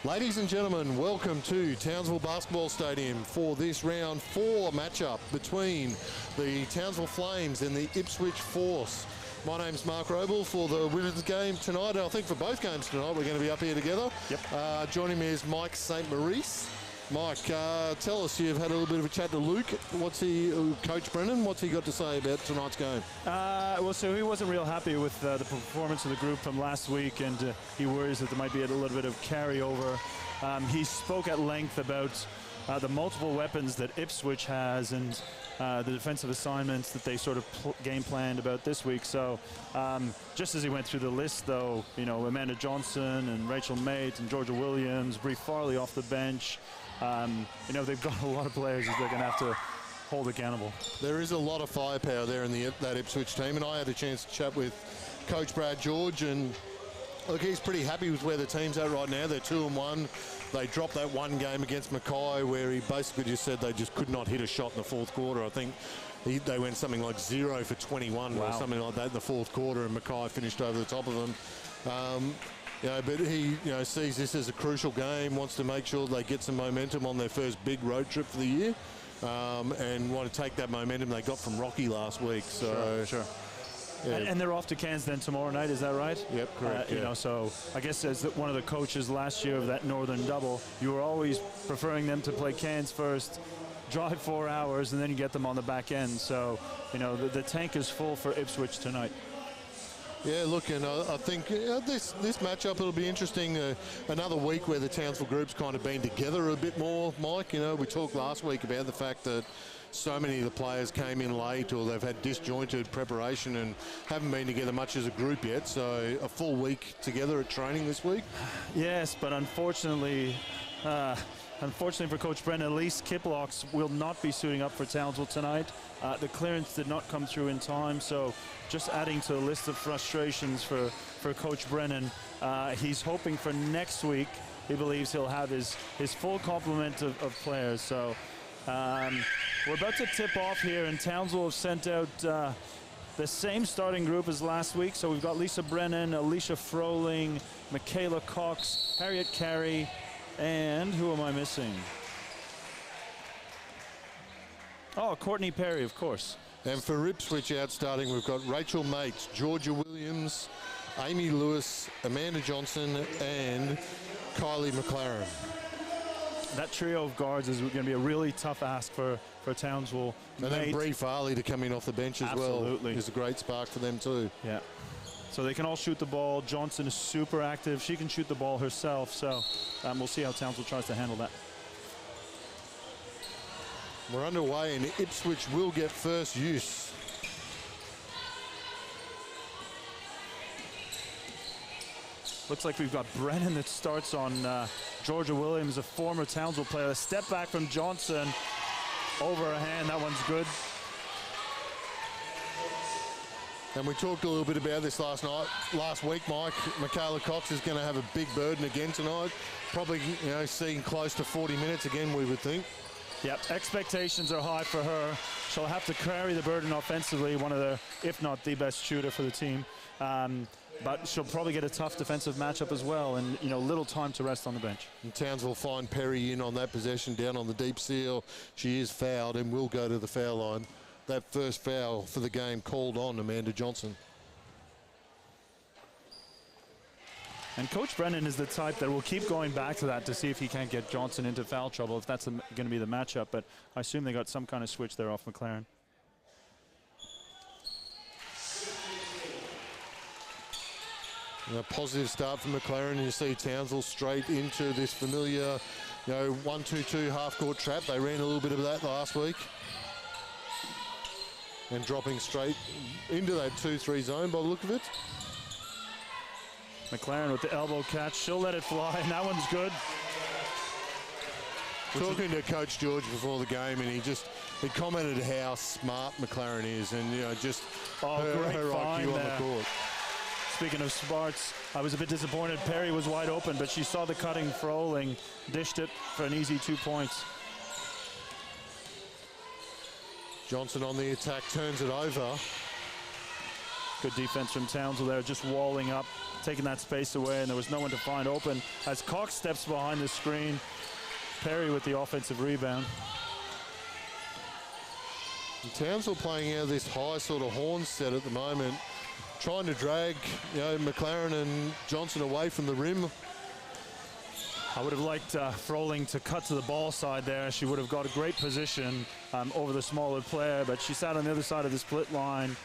Ladies and gentlemen, welcome to Townsville Basketball Stadium for this round 4 matchup between the Townsville Flames and the Ipswich Force. My name's Mark Roble for the women's game tonight, and I think for both games tonight we're going to be up here together. Yep. Joining me is Mike St. Maurice. Mike, tell us, you've had a little bit of a chat to Luke. Coach Brennan, what's he got to say about tonight's game? So he wasn't real happy with the performance of the group from last week, and he worries that there might be a little bit of carryover. He spoke at length about the multiple weapons that Ipswich has and the defensive assignments that they sort of game planned about this week. So just as he went through the list, though, you know, Amanda Johnson and Rachel Mate and Georgia Williams, Bree Farley off the bench, you know, they've got a lot of players that they're going to have to hold accountable. There is a lot of firepower there in that Ipswich team, and I had a chance to chat with Coach Brad George, and look, he's pretty happy with where the team's at right now. They're 2-1. They dropped that one game against Mackay where he basically just said they just could not hit a shot in the fourth quarter. I think they went something like 0 for 21 or something like that in the fourth quarter, and Mackay finished over the top of them. But he sees this as a crucial game, wants to make sure they get some momentum on their first big road trip for the year, and want to take that momentum they got from Rocky last week. So Sure. Yeah. And they're off to Cairns then tomorrow night, is that right? Yep, correct. You know, so I guess as one of the coaches last year of that Northern Double, you were always preferring them to play Cairns first, drive 4 hours, and then you get them on the back end. So, you know, the tank is full for Ipswich tonight. Yeah, look, and I think this matchup, it'll be interesting. Another week where the Townsville group's kind of been together a bit more, Mike. You know, we talked last week about the fact that so many of the players came in late, or they've had disjointed preparation and haven't been together much as a group yet. So a full week together at training this week. Yes, but unfortunately for Coach Brennan, Elise Kiplocks will not be suiting up for Townsville tonight. The clearance did not come through in time, so just adding to the list of frustrations for Coach Brennan. He's hoping for next week. He believes he'll have his full complement of players. So we're about to tip off here, and Townsville have sent out the same starting group as last week. So we've got Lisa Brennan, Alicia Froling, Michaela Cox, Harriet Carey, and who am I missing? Oh, Courtney Perry, of course. And for Ipswich out starting, we've got Rachel Mate, Georgia Williams, Amy Lewis, Amanda Johnson, and Kylie McLaren. That trio of guards is going to be a really tough ask for Townsville. And then Bree Farley to come in off the bench as well is a great spark for them too. Yeah. So they can all shoot the ball. Johnson is super active. She can shoot the ball herself. So we'll see how Townsville tries to handle that. We're underway, and Ipswich will get first use. Looks like we've got Brennan that starts on Georgia Williams, a former Townsville player. A step back from Johnson. Over her hand. That one's good. And we talked a little bit about this last week, Mike. Michaela Cox is going to have a big burden again tonight. Probably, seeing close to 40 minutes again, we would think. Yep, expectations are high for her. She'll have to carry the burden offensively, one of the, if not the best shooter for the team. But she'll probably get a tough defensive matchup as well, and little time to rest on the bench. And Townsville find Perry in on that possession down on the deep seal. She is fouled and will go to the foul line. That first foul for the game called on Amanda Johnson. And Coach Brennan is the type that will keep going back to that to see if he can't get Johnson into foul trouble, if that's going to be the matchup. But I assume they got some kind of switch there off McLaren. A positive start from McLaren. You see Townsville straight into this familiar 1-2-2 half-court trap. They ran a little bit of that last week. And dropping straight into that 2-3 zone by the look of it. McLaren with the elbow catch. She'll let it fly, and that one's good. Talking to Coach George before the game, and he commented how smart McLaren is, and just her IQ on the court. Speaking of smarts, I was a bit disappointed. Perry was wide open, but she saw the cutting Froling, dished it for an easy 2 points. Johnson on the attack, turns it over. Good defense from Townsville there, just walling up, taking that space away, and there was no one to find open. As Cox steps behind the screen, Perry with the offensive rebound. And Townsville playing out of this high sort of horn set at the moment, trying to drag, you know, McLaren and Johnson away from the rim. I would have liked Froling to cut to the ball side there. She would have got a great position over the smaller player, but she sat on the other side of the split line.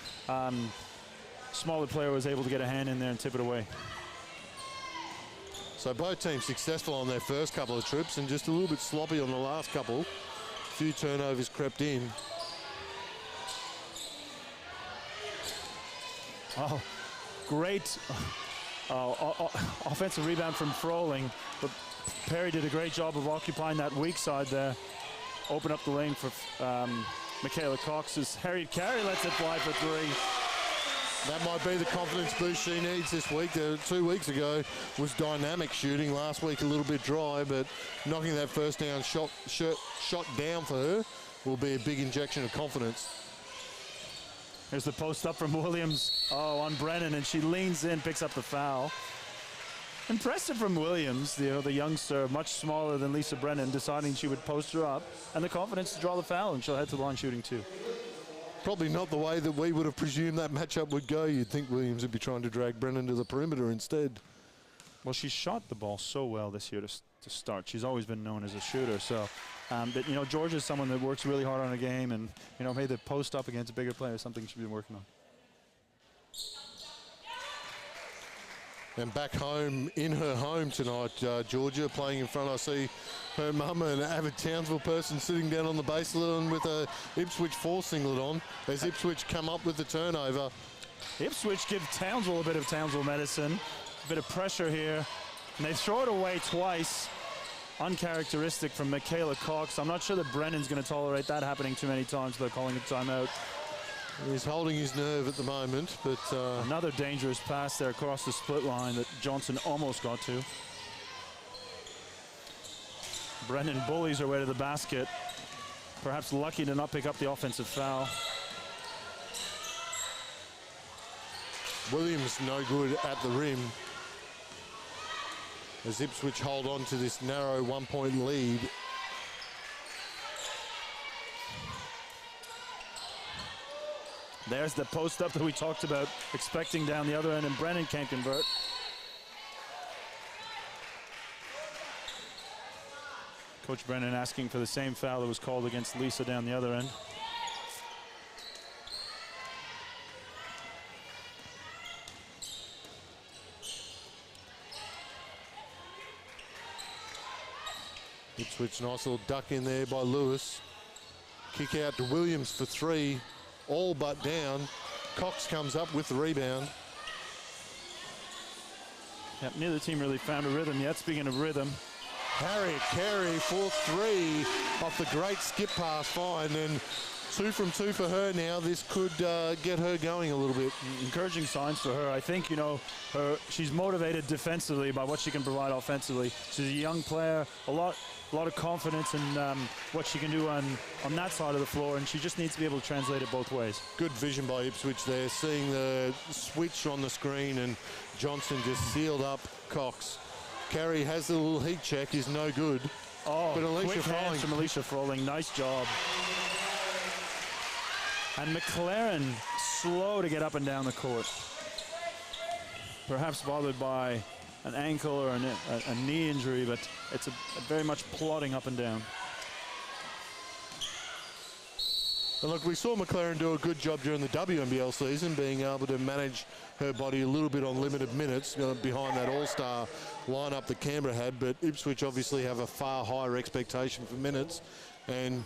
Smaller player was able to get a hand in there and tip it away. So both teams successful on their first couple of trips and just a little bit sloppy on the last couple. A few turnovers crept in. Oh, great offensive rebound from Froling, but Perry did a great job of occupying that weak side there. Open up the lane for Michaela Cox as Harriet Carey lets it fly for three. That might be the confidence boost she needs this week. 2 weeks ago was dynamic shooting. Last week a little bit dry, but knocking that first down shot down for her will be a big injection of confidence. Here's the post up from Williams. Oh, on Brennan, and she leans in, picks up the foul. Impressive from Williams, you know, the youngster, much smaller than Lisa Brennan, deciding she would post her up, and the confidence to draw the foul, and she'll head to the line shooting too. Probably not the way that we would have presumed that matchup would go. You'd think Williams would be trying to drag Brennan to the perimeter instead. Well, she shot the ball so well this year to start. She's always been known as a shooter. So, but, you know, Georgia's someone that works really hard on a game, and, you know, maybe the post up against a bigger player is something she's been working on. And back home, in her home tonight, Georgia playing in front. I see her mum, an avid Townsville person, sitting down on the baseline with a Ipswich 4 singlet on as Ipswich come up with the turnover. Ipswich give Townsville a bit of Townsville medicine, a bit of pressure here, and they throw it away twice. Uncharacteristic from Michaela Cox. I'm not sure that Brennan's going to tolerate that happening too many times. They're calling a timeout. He's holding his nerve at the moment, but... Another dangerous pass there across the split line that Johnson almost got to. Brennan bullies her way to the basket. Perhaps lucky to not pick up the offensive foul. Williams no good at the rim. As Ipswich hold on to this narrow 1-point lead. There's the post up that we talked about, expecting down the other end, and Brennan can't convert. Coach Brennan asking for the same foul that was called against Lisa down the other end. Ipswich, nice little duck in there by Lewis. Kick out to Williams for three. All but down. Cox comes up with the rebound. Yep, neither team really found a rhythm yet. Speaking of rhythm, Harriet Carey for three off the great skip pass find, and 2 from 2 for her now. This could get her going a little bit. Encouraging signs for her. I think, you know, she's motivated defensively by what she can provide offensively. She's a young player, a lot of confidence in what she can do on that side of the floor, and she just needs to be able to translate it both ways. Good vision by Ipswich there, seeing the switch on the screen, and Johnson just sealed up Cox. Carey has the little heat check, is no good. Oh, but Alicia quick hands from Alicia Froling. Nice job. And McLaren slow to get up and down the court. Perhaps bothered by an ankle or a knee injury, but it's a very much plodding up and down. And look, we saw McLaren do a good job during the WNBL season, being able to manage her body a little bit on limited minutes behind that all-star lineup that Canberra had, but Ipswich obviously have a far higher expectation for minutes. And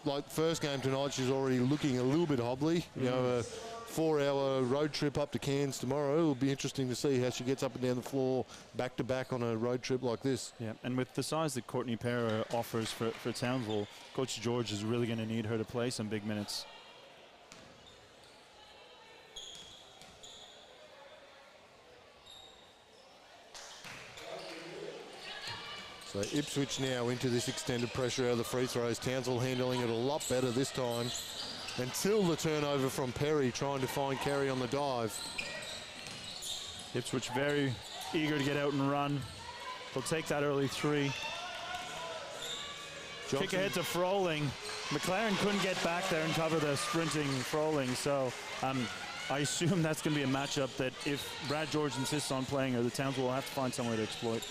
like first game tonight, she's already looking a little bit hobbly. You know, a 4-hour road trip up to Cairns tomorrow. It'll be interesting to see how she gets up and down the floor back-to-back on a road trip like this. Yeah, and with the size that Courtney Parra offers for Townsville, Coach George is really going to need her to play some big minutes. So Ipswich now into this extended pressure out of the free throws. Townsville handling it a lot better this time. until the turnover from Perry, trying to find Carey on the dive. Ipswich very eager to get out and run. They'll take that early three. Johnson. Kick ahead to Froling. McLaren couldn't get back there and cover the sprinting Froling, so I assume that's going to be a matchup that if Brad George insists on playing her, the Townsville will have to find some way to exploit.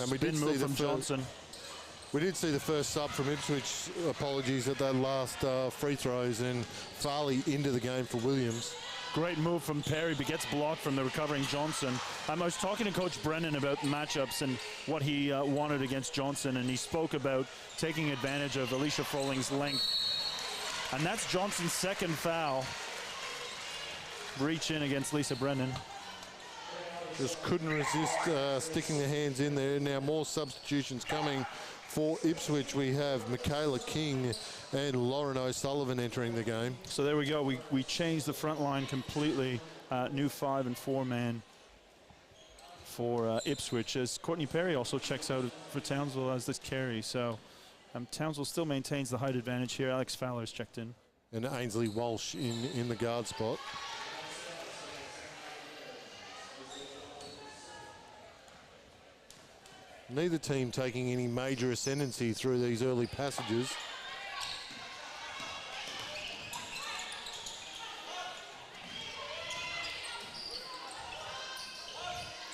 And we Spin did move see from Johnson. We did see the first sub from Ipswich, apologies, at that last free throws, and Farley into the game for Williams. Great move from Perry, but gets blocked from the recovering Johnson. I was talking to Coach Brennan about matchups and what he wanted against Johnson, and he spoke about taking advantage of Alicia Froling's length. And that's Johnson's second foul. Reach in against Lisa Brennan. Just couldn't resist sticking the hands in there. Now more substitutions coming for Ipswich. We have Michaela King and Lauren O'Sullivan entering the game. So there we go. We changed the front line completely. New 5 and 4 man for Ipswich, as Courtney Perry also checks out for Townsville as this carry. So Townsville still maintains the height advantage here. Alex Fowler's checked in. And Ainsley Walsh in the guard spot. Neither team taking any major ascendancy through these early passages.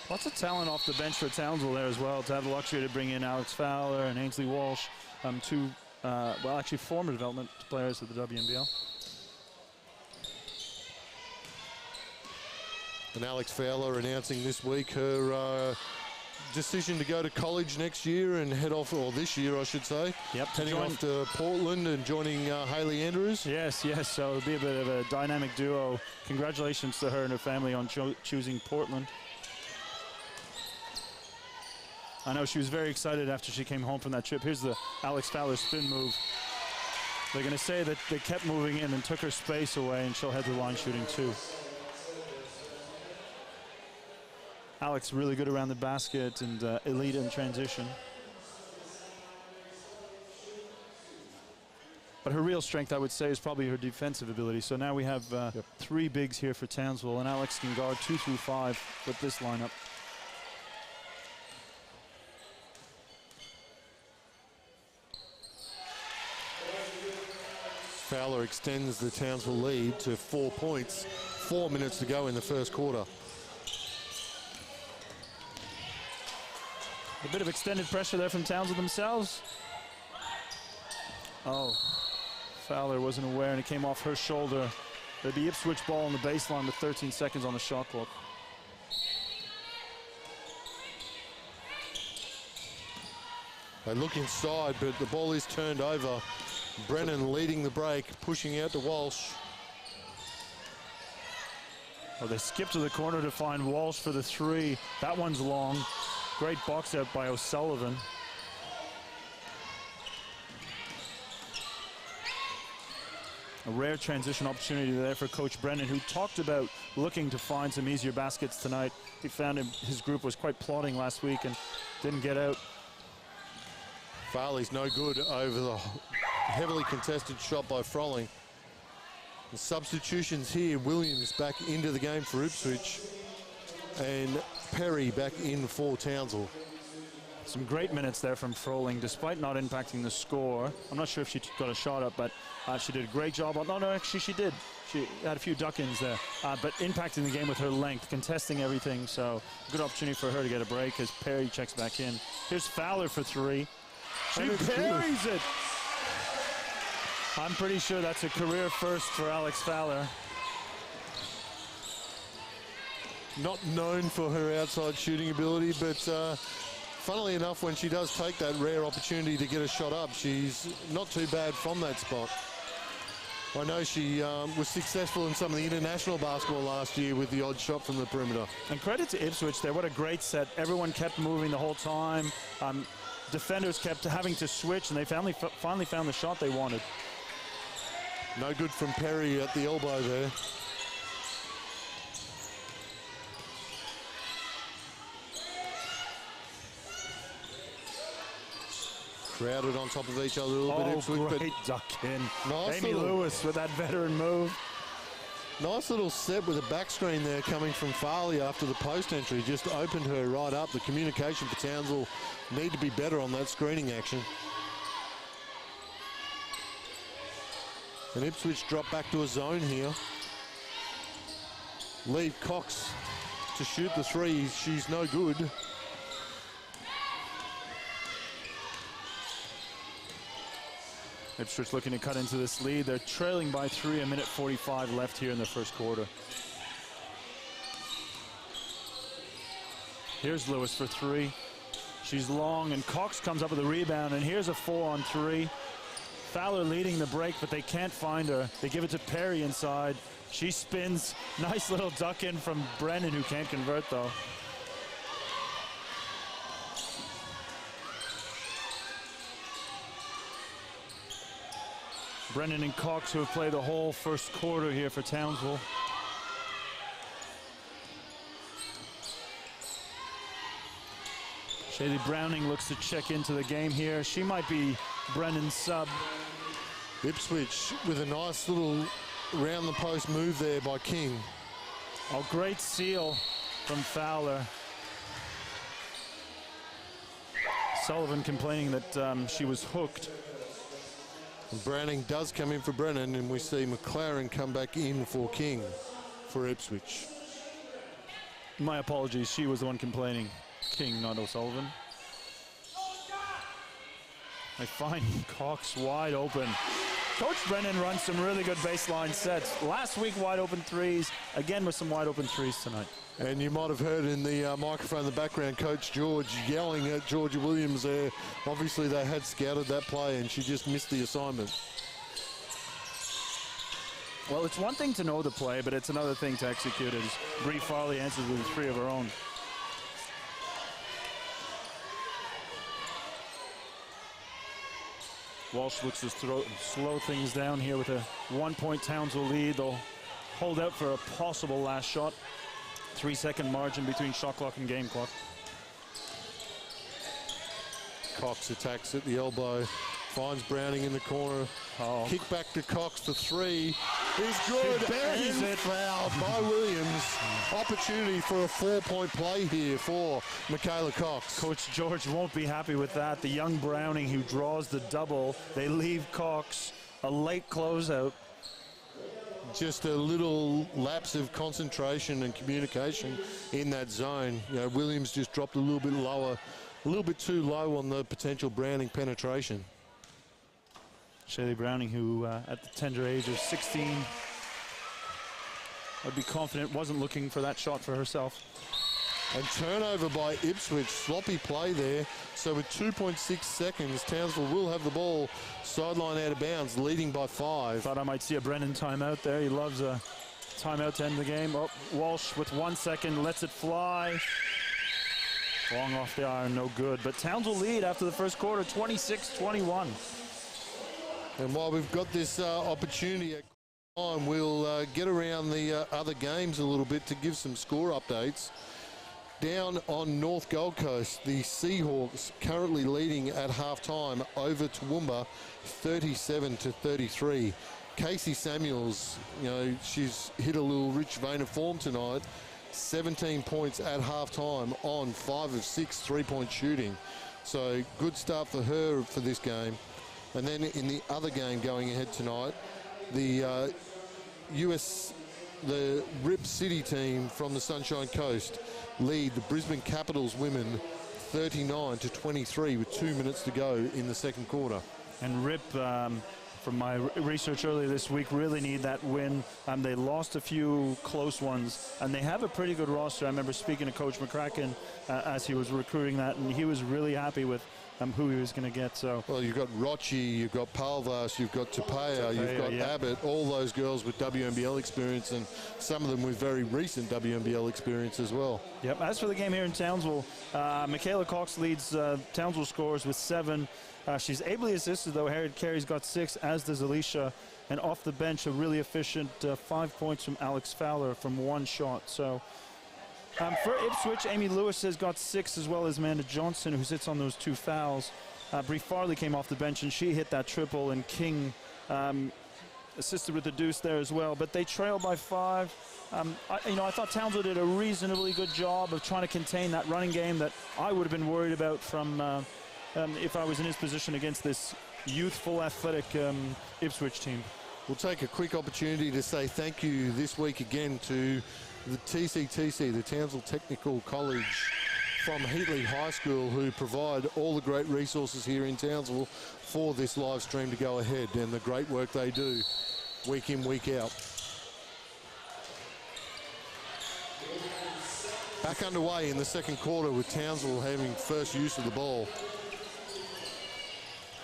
Lots of talent off the bench for Townsville there as well, to have the luxury to bring in Alex Fowler and Ainsley Walsh, two, well, actually former development players at the WNBL. And Alex Fowler announcing this week her decision to go to college next year and head off, or this year I should say. Yep. Heading off to Portland and joining Hayley Andrews. Yes, so it'll be a bit of a dynamic duo. Congratulations to her and her family on choosing Portland. I know she was very excited after she came home from that trip. Here's the Alex Fowler spin move. They're going to say that they kept moving in and took her space away, and she'll head to the line shooting too. Alex really good around the basket and elite in transition. But her real strength, I would say, is probably her defensive ability. So now we have three bigs here for Townsville, and Alex can guard 2 through 5 with this lineup. Fowler extends the Townsville lead to 4 points. 4 minutes to go in the first quarter. A bit of extended pressure there from Townsville themselves. Oh, Fowler wasn't aware, and it came off her shoulder. There'd be Ipswich ball on the baseline with 13 seconds on the shot clock. They look inside, but the ball is turned over. Brennan leading the break, pushing out to Walsh. Well, they skip to the corner to find Walsh for the 3. That one's long. Great box out by O'Sullivan. A rare transition opportunity there for Coach Brennan, who talked about looking to find some easier baskets tonight. He found his group was quite plodding last week and didn't get out. Farley's no good over the heavily contested shot by Froling. The substitutions here, Williams back into the game for Ipswich, and Perry back in for Townsville. Some great minutes there from Froling, despite not impacting the score. I'm not sure if she got a shot up, but she did a great job. No, actually she did. She had a few duck-ins there, but impacting the game with her length, contesting everything. So good opportunity for her to get a break as Perry checks back in. Here's Fowler for 3. She parries it. I'm pretty sure that's a career first for Alex Fowler. Not known for her outside shooting ability, but funnily enough, when she does take that rare opportunity to get a shot up, she's not too bad from that spot. I know she was successful in some of the international basketball last year with the odd shot from the perimeter. And credit to Ipswich there. What a great set. Everyone kept moving the whole time. Defenders kept having to switch, and they finally found the shot they wanted. No good from Perry at the elbow there. Crowded on top of each other a little bit. Ipswich, great duck in. Nice Amy little, Lewis with that veteran move. nice little set with a back screen there coming from Farley after the post entry. Just opened her right up. The communication for Townsville need to be better on that screening action. And Ipswich drop back to a zone here. Leave Cox to shoot the three. She's no good. Ipswich looking to cut into this lead. They're trailing by 3, a minute 45 left here in the first quarter. Here's Lewis for 3. She's long, and Cox comes up with a rebound, and here's a 4-on-3. Fowler leading the break, but they can't find her. They give it to Perry inside. She spins. Nice little duck in from Brennan, who can't convert, though. Brennan and Cox, who have played the whole first quarter here for Townsville. Shaylee Browning looks to check into the game here. She might be Brennan's sub. Ipswich with a nice little round the post move there by King. Oh, great seal from Fowler. Sullivan complaining that she was hooked. And Browning does come in for Brennan, and we see McLaren come back in for King for Ipswich. My apologies, she was the one complaining. King, not O'Sullivan. They find Cox wide open. Coach Brennan runs some really good baseline sets. Last week, wide open threes. Again, with some wide open threes tonight. And you might have heard in the microphone in the background, Coach George yelling at Georgia Williams there. Obviously, they had scouted that play, and she just missed the assignment. Well, it's one thing to know the play, but it's another thing to execute it. Bree Farley answers with 3 of her own. Walsh looks to slow things down here with a 1-point Townsville lead. They'll hold out for a possible last shot. 3-second margin between shot clock and game clock. Cox attacks at the elbow, finds Browning in the corner. Oh. Kick back to Cox for 3. Is good. buries it. Fouled by Williams. Opportunity for a 4-point play here for Michaela Cox. Coach George won't be happy with that. The young Browning who draws the double. They leave Cox a late closeout. Just a little lapse of concentration and communication in that zone. You know, Williams just dropped a little bit lower, a little bit too low on the potential Browning penetration. Shaylee Browning, who at the tender age of 16, I'd be confident wasn't looking for that shot for herself. And turnover by Ipswich, sloppy play there. So with 2.6 seconds, Townsville will have the ball sideline out of bounds, leading by 5. Thought I might see a Brennan timeout there. He loves a timeout to end the game. Oh, Walsh with 1 second, lets it fly. Long off the iron, no good. But Townsville lead after the first quarter, 26-21. And while we've got this opportunity at time, we'll get around the other games a little bit to give some score updates. Down on North Gold Coast, the Seahawks currently leading at halftime over Toowoomba, 37-33. Casey Samuels, you know, she's hit a little rich vein of form tonight. 17 points at halftime on 5 of 6 3-point shooting. So good start for her for this game. And then in the other game going ahead tonight, the the Rip City team from the Sunshine Coast lead the Brisbane Capitals women 39-23 with 2 minutes to go in the second quarter. And Rip, from my research earlier this week, really need that win. They lost a few close ones, and they have a pretty good roster. I remember speaking to Coach McCracken as he was recruiting that, and he was really happy with who he was going to get. So, well, you've got Rochi, you've got Palvas, you've got Tapia, you've got Abbott, all those girls with WNBL experience, and some of them with very recent WNBL experience as well. Yep. As for the game here in Townsville, Michaela Cox leads Townsville scores with 7. She's ably assisted, though. Harriet Carey's got 6, as does Alicia. And off the bench, a really efficient 5 points from Alex Fowler from 1 shot. So For Ipswich, Amy Lewis has got 6, as well as Amanda Johnson, who sits on those 2 fouls. Brie Farley came off the bench, and she hit that triple, and King assisted with the deuce there as well. But they trail by 5. I thought Townsville did a reasonably good job of trying to contain that running game that I would have been worried about from if I was in his position against this youthful, athletic Ipswich team. We'll take a quick opportunity to say thank you this week again to the TCTC, the Townsville Technical College from Heatley High School, who provide all the great resources here in Townsville for this live stream to go ahead, and the great work they do week in, week out. Back underway in the second quarter with Townsville having first use of the ball.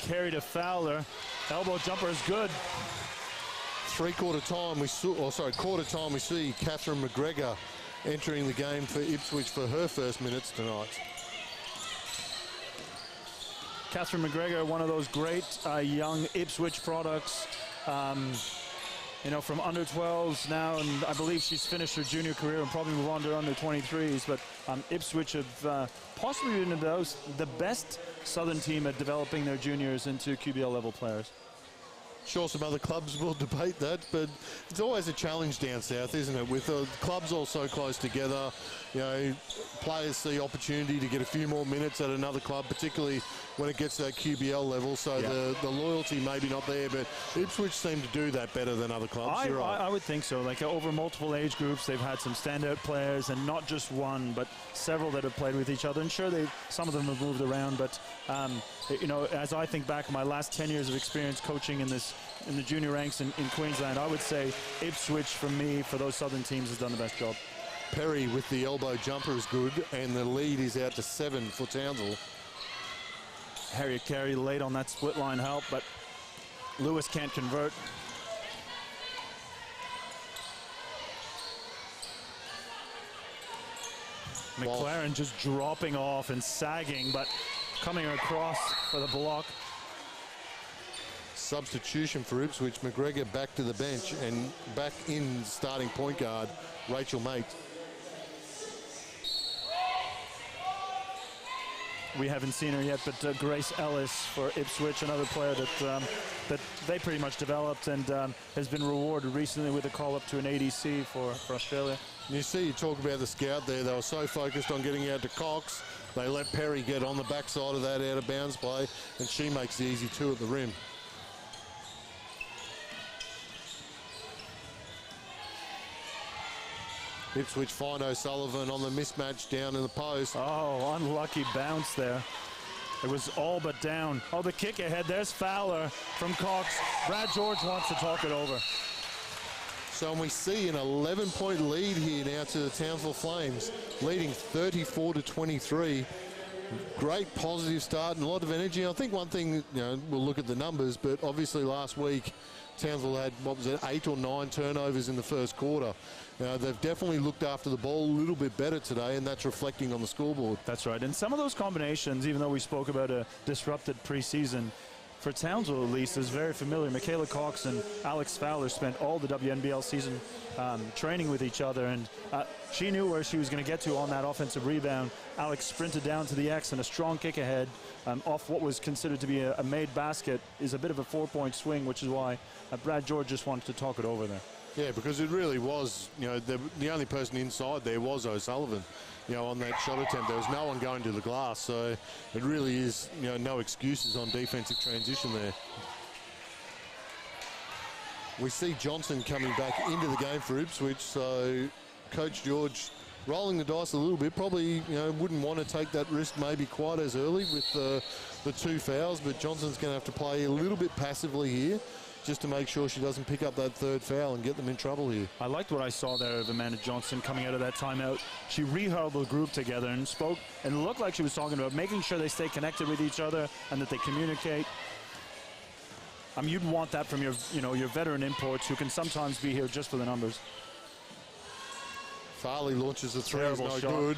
Carry to Fowler. Elbow jumper is good. Quarter time we see Catherine McGregor entering the game for Ipswich for her first minutes tonight. Catherine McGregor, one of those great young Ipswich products, from under 12s now, and I believe she's finished her junior career and probably move on to under 23s. But Ipswich have possibly been the best Southern team at developing their juniors into QBL level players. Sure, some other clubs will debate that, but it's always a challenge down south, isn't it? With the clubs all so close together, players see opportunity to get a few more minutes at another club, particularly when it gets to that QBL level. So the loyalty maybe not there, but Ipswich seem to do that better than other clubs. I would think so. Like over multiple age groups, they've had some standout players, and not just one, but several that have played with each other. And sure, some of them have moved around, but as I think back on my last 10 years of experience coaching in the junior ranks in Queensland, I would say Ipswich, for me, for those Southern teams, has done the best job. Perry with the elbow jumper is good, and the lead is out to 7 for Townsville. Harriet Carey late on that split line help, but Lewis can't convert. McLaren just dropping off and sagging, but coming across for the block. Substitution for Ipswich. McGregor back to the bench, and back in starting point guard, Rachel Mate. We haven't seen her yet, but Grace Ellis for Ipswich, another player that they pretty much developed and has been rewarded recently with a call up to an ADC for Australia. You talk about the scout there. They were so focused on getting out to Cox, they let Perry get on the backside of that out of bounds play, and she makes the easy 2 at the rim. Ipswich find O'Sullivan on the mismatch down in the post. Oh, unlucky bounce there. It was all but down. Oh, the kick ahead. There's Fowler from Cox. Brad George wants to talk it over. So we see an 11-point lead here now to the Townsville Flames, leading 34-23. Great positive start and a lot of energy. I think one thing, we'll look at the numbers, but obviously last week Townsville had, 8 or 9 turnovers in the first quarter. They've definitely looked after the ball a little bit better today, and that's reflecting on the scoreboard. That's right. And some of those combinations, even though we spoke about a disrupted preseason, for Townsville at least, is very familiar. Michaela Cox and Alex Fowler spent all the WNBL season training with each other, and she knew where she was going to get to on that offensive rebound. Alex sprinted down to the X, and a strong kick ahead off what was considered to be a made basket is a bit of a 4-point swing, which is why Brad George just wanted to talk it over there. Yeah, because it really was, the only person inside there was O'Sullivan, on that shot attempt. There was no one going to the glass, so it really is, no excuses on defensive transition there. We see Johnson coming back into the game for Ipswich, so Coach George rolling the dice a little bit. Probably, wouldn't want to take that risk maybe quite as early with the 2 fouls, but Johnson's going to have to play a little bit passively here, just to make sure she doesn't pick up that 3rd foul and get them in trouble here. I liked what I saw there of Amanda Johnson coming out of that timeout. She reheld the group together and spoke, and looked like she was talking about making sure they stay connected with each other and that they communicate. You'd want that from your veteran imports who can sometimes be here just for the numbers. Farley launches the 3, is no good.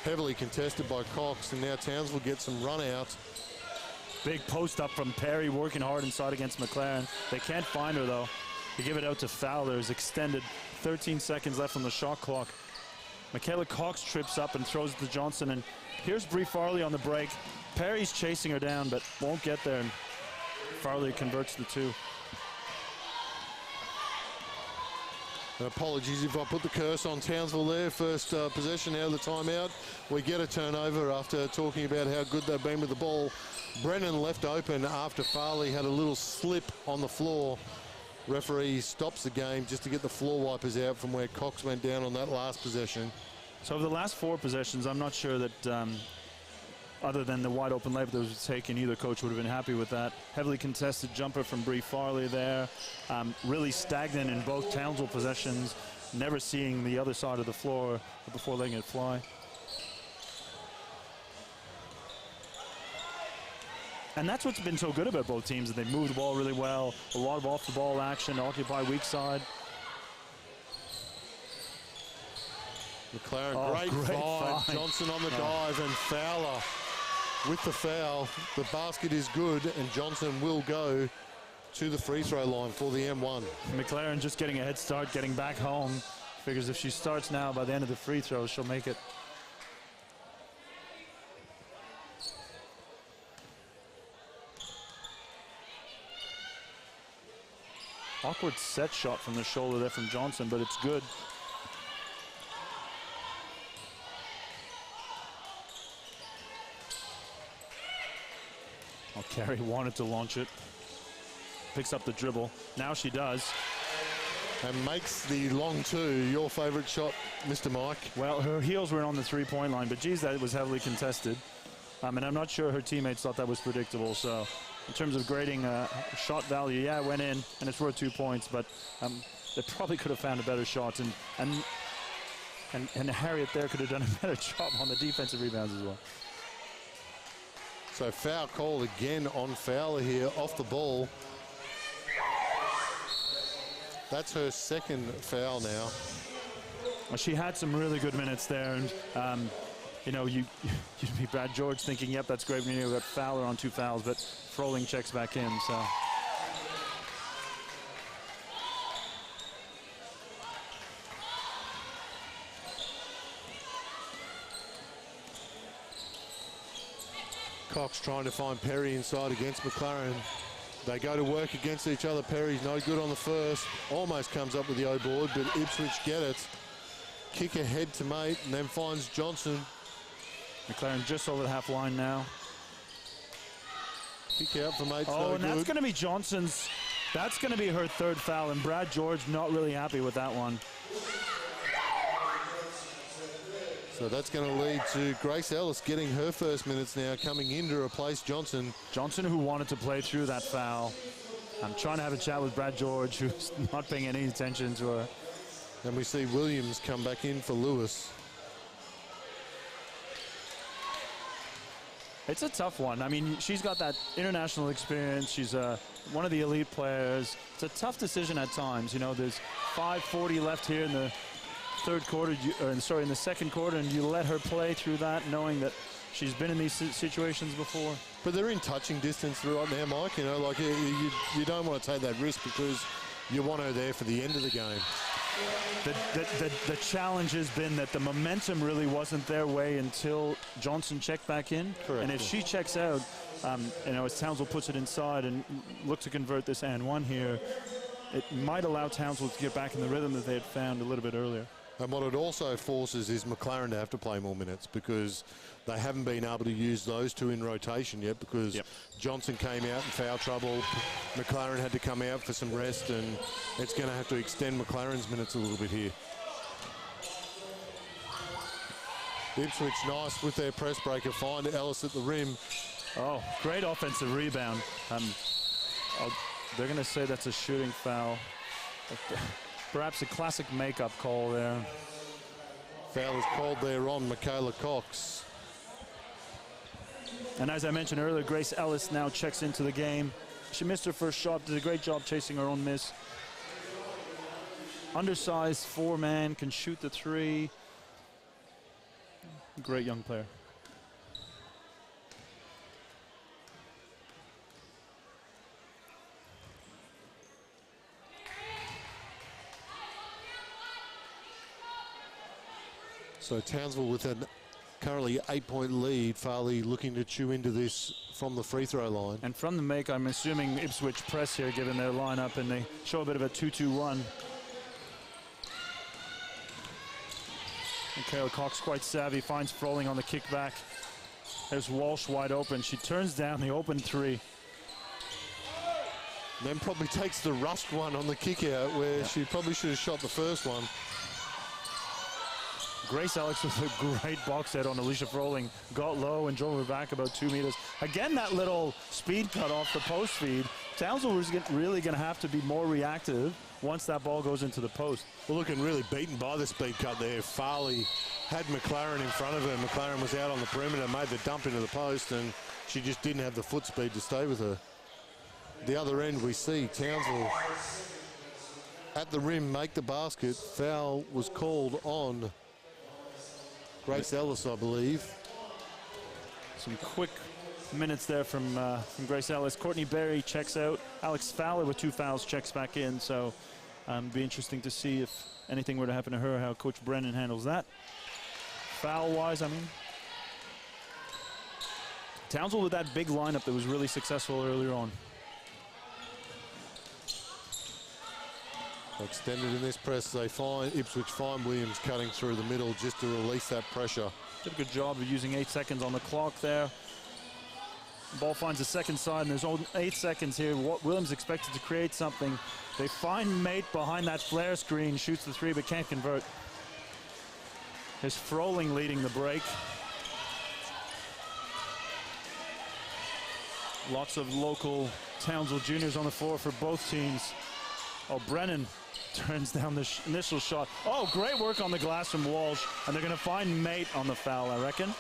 Heavily contested by Cox, and now Townsville gets some run out. Big post up from Perry, working hard inside against McLaren. They can't find her, though. They give it out to Fowler. It's extended. 13 seconds left on the shot clock. Michaela Cox trips up and throws it to Johnson, and here's Bree Farley on the break. Perry's chasing her down, but won't get there, and Farley converts the 2. And apologies if I put the curse on Townsville there. First possession out of the timeout. We get a turnover after talking about how good they've been with the ball. Brennan left open after Farley had a little slip on the floor. Referee stops the game just to get the floor wipers out from where Cox went down on that last possession. So over the last 4 possessions, I'm not sure that other than the wide open layup that was taken, either coach would have been happy with that. Heavily contested jumper from Bree Farley there. Really stagnant in both Townsville possessions, never seeing the other side of the floor before letting it fly. And that's what's been so good about both teams, that they move the ball really well, a lot of off-the-ball action, occupy weak side. McLaren, great find. Johnson on the dive, and Fowler with the foul. The basket is good, and Johnson will go to the free throw line for the M1. McLaren just getting a head start, getting back home. Figures if she starts now, by the end of the free throws, she'll make it. Awkward set shot from the shoulder there from Johnson, but it's good. Oh, Carey wanted to launch it. Picks up the dribble. Now she does. And makes the long 2. Your favorite shot, Mr. Mike? Well, her heels were on the 3-point line, but geez, that was heavily contested. And I'm not sure her teammates thought that was predictable. So in terms of grading shot value, yeah, it went in, and it's worth 2 points, but they probably could have found a better shot. And Harriet there could have done a better job on the defensive rebounds as well. So foul called again on Fowler here, off the ball. That's her second foul now. Well, she had some really good minutes there, and you know, you'd be Brad George thinking, yep, that's great when you've got Fowler on 2 fouls, but Froling checks back in, so. Cox trying to find Perry inside against McLaren. They go to work against each other. Perry's no good on the first. Almost comes up with the O board, but Ipswich get it. Kick ahead to mate, and then finds Johnson. McLaren just over the half line now. Kick out for mate's Oh, no and good. that's going to be Johnson's. That's going to be her 3rd foul, and Brad George not really happy with that one. So that's going to lead to Grace Ellis getting her first minutes now, coming in to replace Johnson. Johnson, who wanted to play through that foul. I'm trying to have a chat with Brad George, who's not paying any attention to her. And we see Williams come back in for Lewis. It's a tough one. I mean, she's got that international experience. She's one of the elite players. It's a tough decision at times. You know, there's 5:40 left here in the third quarter, in the second quarter, and you let her play through that, knowing that she's been in these situations before. But they're in touching distance right now, Mike. You know, like you don't want to take that risk because you want her there for the end of the game. The challenge has been that the momentum really wasn't their way until Johnson checked back in. Correct. And if she checks out, you know, as Townsville puts it inside and look to convert this and 1 here, it might allow Townsville to get back in the rhythm that they had found a little bit earlier. And what it also forces is McLaren to have to play more minutes because they haven't been able to use those 2 in rotation yet because Johnson came out in foul trouble. McLaren had to come out for some rest, and it's going to have to extend McLaren's minutes a little bit here. Ipswich nice with their press breaker. Find Ellis at the rim. Oh, great offensive rebound. They're going to say that's a shooting foul. Perhaps a classic makeup call there. Foul is called there on Michaela Cox. And as I mentioned earlier, Grace Ellis now checks into the game. She missed her first shot, did a great job chasing her own miss. Undersized 4-man, can shoot the 3. Great young player. So Townsville with a currently 8-point lead. Farley looking to chew into this from the free throw line. And from the make, I'm assuming Ipswich press here, given their lineup, and they show a bit of a 2-2-1. And Kayla Cox quite savvy, finds Froling on the kickback. There's Walsh wide open. She turns down the open three. Then probably takes the rust one on the kick out where she probably should have shot the first one. Grace Alex with a great box head on Alicia Froling. Got low and drove her back about 2 meters. Again, that little speed cut off the post feed. Townsville was really going to have to be more reactive once that ball goes into the post. Well, looking really beaten by the speed cut there. Farley had McLaren in front of her. McLaren was out on the perimeter, made the dump into the post, and she just didn't have the foot speed to stay with her. The other end, we see Townsville at the rim make the basket. Foul was called on Grace Ellis, I believe. Some quick minutes there from Grace Ellis. Courtney Berry checks out. Alex Fowler with 2 fouls checks back in. So it'd be interesting to see if anything were to happen to her, how Coach Brennan handles that. Foul-wise, I mean. Townsville with that big lineup that was really successful earlier on. Extended in this press, they find Ipswich find Williams cutting through the middle just to release that pressure. Did a good job of using 8 seconds on the clock there. Ball finds the second side, and there's only 8 seconds here. Williams expected to create something. They find Mate behind that flare screen, shoots the three, but can't convert. There's Froling leading the break. Lots of local Townsville juniors on the floor for both teams. Oh, Brennan turns down the initial shot. Oh, great work on the glass from Walsh. And they're going to find Mate on the foul, I reckon.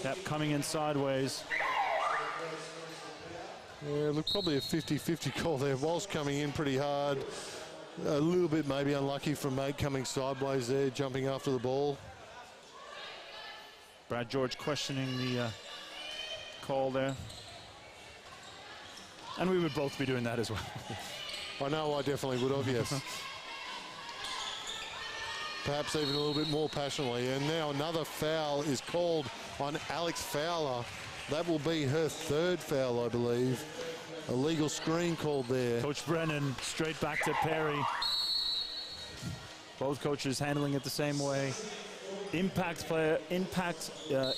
Yep, coming in sideways. Yeah, look, probably a 50-50 call there. Walsh coming in pretty hard. A little bit maybe unlucky from Mate coming sideways there, jumping after the ball. Brad George questioning the call there. And we would both be doing that as well. I know I definitely would have, yes. Perhaps even a little bit more passionately. And now another foul is called on Alex Fowler. That will be her 3rd foul, I believe. A legal screen called there. Coach Brennan straight back to Perry. Both coaches handling it the same way. Impact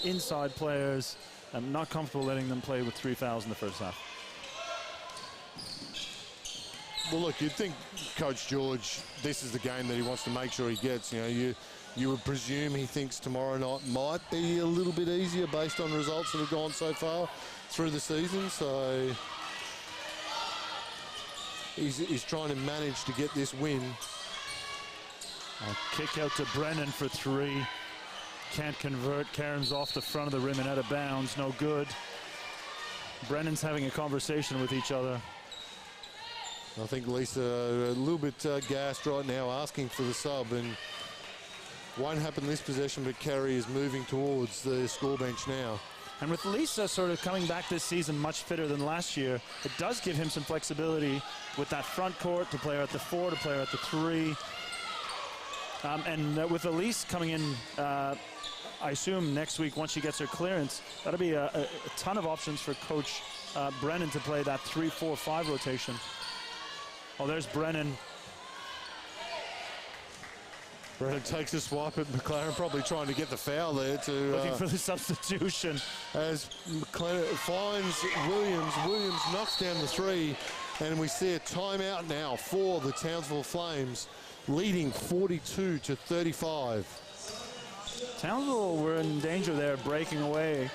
inside players. I'm not comfortable letting them play with 3 fouls in the first half. Well, look, you'd think Coach George, this is the game that he wants to make sure he gets. You know, you would presume he thinks tomorrow night might be a little bit easier based on results that have gone so far through the season. So he's trying to manage to get this win. A kick out to Brennan for 3. Can't convert. Karen's off the front of the rim and out of bounds. No good. Brennan's having a conversation with each other. I think Lisa a little bit gassed right now, asking for the sub, and won't happen this possession, but Carey is moving towards the score bench now. And with Lisa sort of coming back this season much fitter than last year, it does give him some flexibility with that front court to play her at the 4, to play her at the 3. And with Elise coming in, I assume next week once she gets her clearance, that'll be a ton of options for Coach Brennan to play that 3-4-5 rotation. Oh, there's Brennan. Brennan takes a swipe at McLaren, probably trying to get the foul there to... Looking for the substitution. As McLaren finds Williams. Williams knocks down the 3, and we see a timeout now for the Townsville Flames, leading 42-35. Townsville were in danger there, breaking away.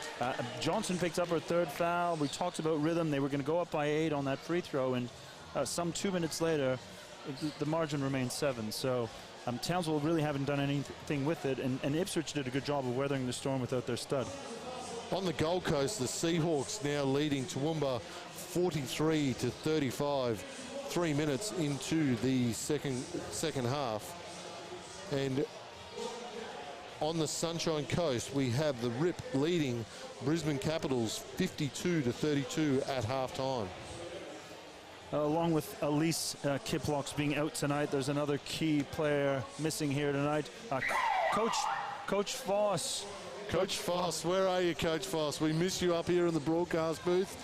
Johnson picks up her 3rd foul. We talked about rhythm. They were going to go up by 8 on that free throw, and some 2 minutes later, the margin remains 7. So Townsville really haven't done anything with it, and Ipswich did a good job of weathering the storm without their stud. On the Gold Coast, the Seahawks now leading Toowoomba 43-35, 3 minutes into the second half. And on the Sunshine Coast, we have the Rip leading Brisbane Capitals 52-32 at halftime. Along with Elise Kiplocks being out tonight, there's another key player missing here tonight. Coach Foss. Coach Foss, where are you, Coach Foss? We miss you up here in the broadcast booth.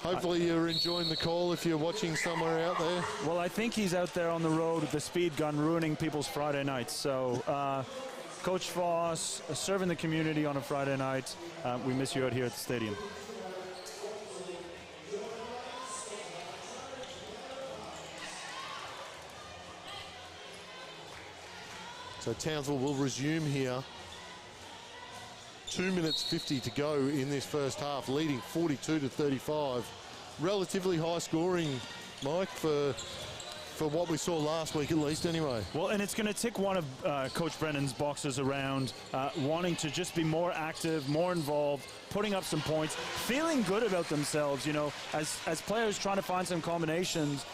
Hopefully you're enjoying the call if you're watching somewhere out there. Well, I think he's out there on the road with the speed gun ruining people's Friday nights. So, Coach Foss, serving the community on a Friday night. We miss you out here at the stadium. So Townsville will resume here. 2 minutes 50 to go in this first half, leading 42-35. Relatively high scoring, Mike, for what we saw last week at least anyway. Well, and it's going to tick one of Coach Brennan's boxes around, wanting to just be more active, more involved, putting up some points, feeling good about themselves, you know, as players trying to find some combinations.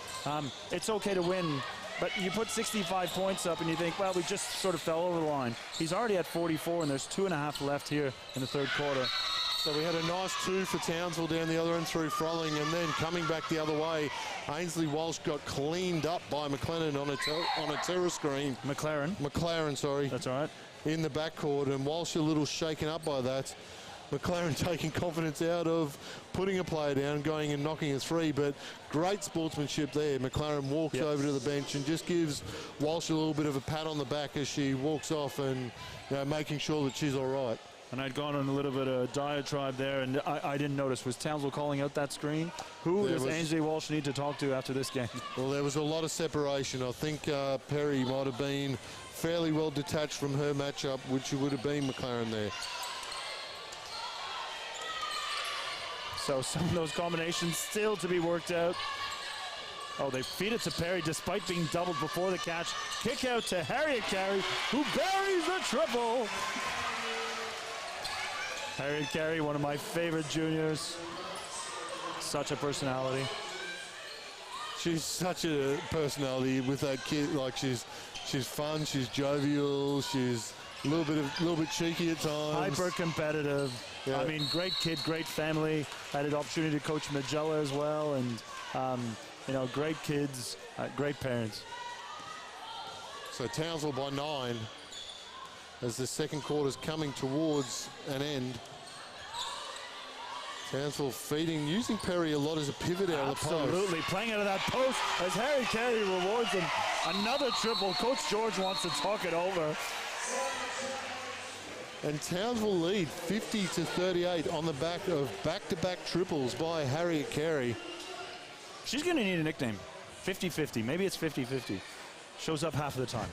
It's okay to win. But you put 65 points up and you think, well, we just sort of fell over the line. He's already at 44 and there's 2.5 left here in the third quarter. So we had a nice 2 for Townsville down the other end through Frolling, and then coming back the other way, Ainsley Walsh got cleaned up by McLennan on a terror screen. McLaren, sorry. That's all right. In the backcourt, and Walsh a little shaken up by that. McLaren taking confidence out of putting a player down, going and knocking a three, but great sportsmanship there. McLaren walks over to the bench and just gives Walsh a little bit of a pat on the back as she walks off, and making sure that she's all right. And I'd gone on a little bit of diatribe there, and I didn't notice. Was Townsville calling out that screen? Who does Ainsley Walsh need to talk to after this game? Well, there was a lot of separation. I think Perry might have been fairly well detached from her matchup, which would have been McLaren there. So some of those combinations still to be worked out. Oh, they feed it to Perry despite being doubled before the catch. Kick out to Harriet Carey, who buries the triple. Harriet Carey, one of my favorite juniors. Such a personality. She's such a personality with that kid. Like she's fun, she's jovial, she's a little bit cheeky at times. Hyper competitive. Yeah. I mean, great kid, great family. Had an opportunity to coach Magella as well, and great kids, great parents. So Townsville by 9 as the second quarter's coming towards an end. Townsville using Perry a lot as a pivot out of the post. Absolutely, playing out of that post as Harry Carey rewards him. Another triple. Coach George wants to talk it over. And Townsville lead 50-38 on the back of back-to-back triples by Harriet Carey. She's going to need a nickname. 50-50. Maybe it's 50-50. Shows up half of the time.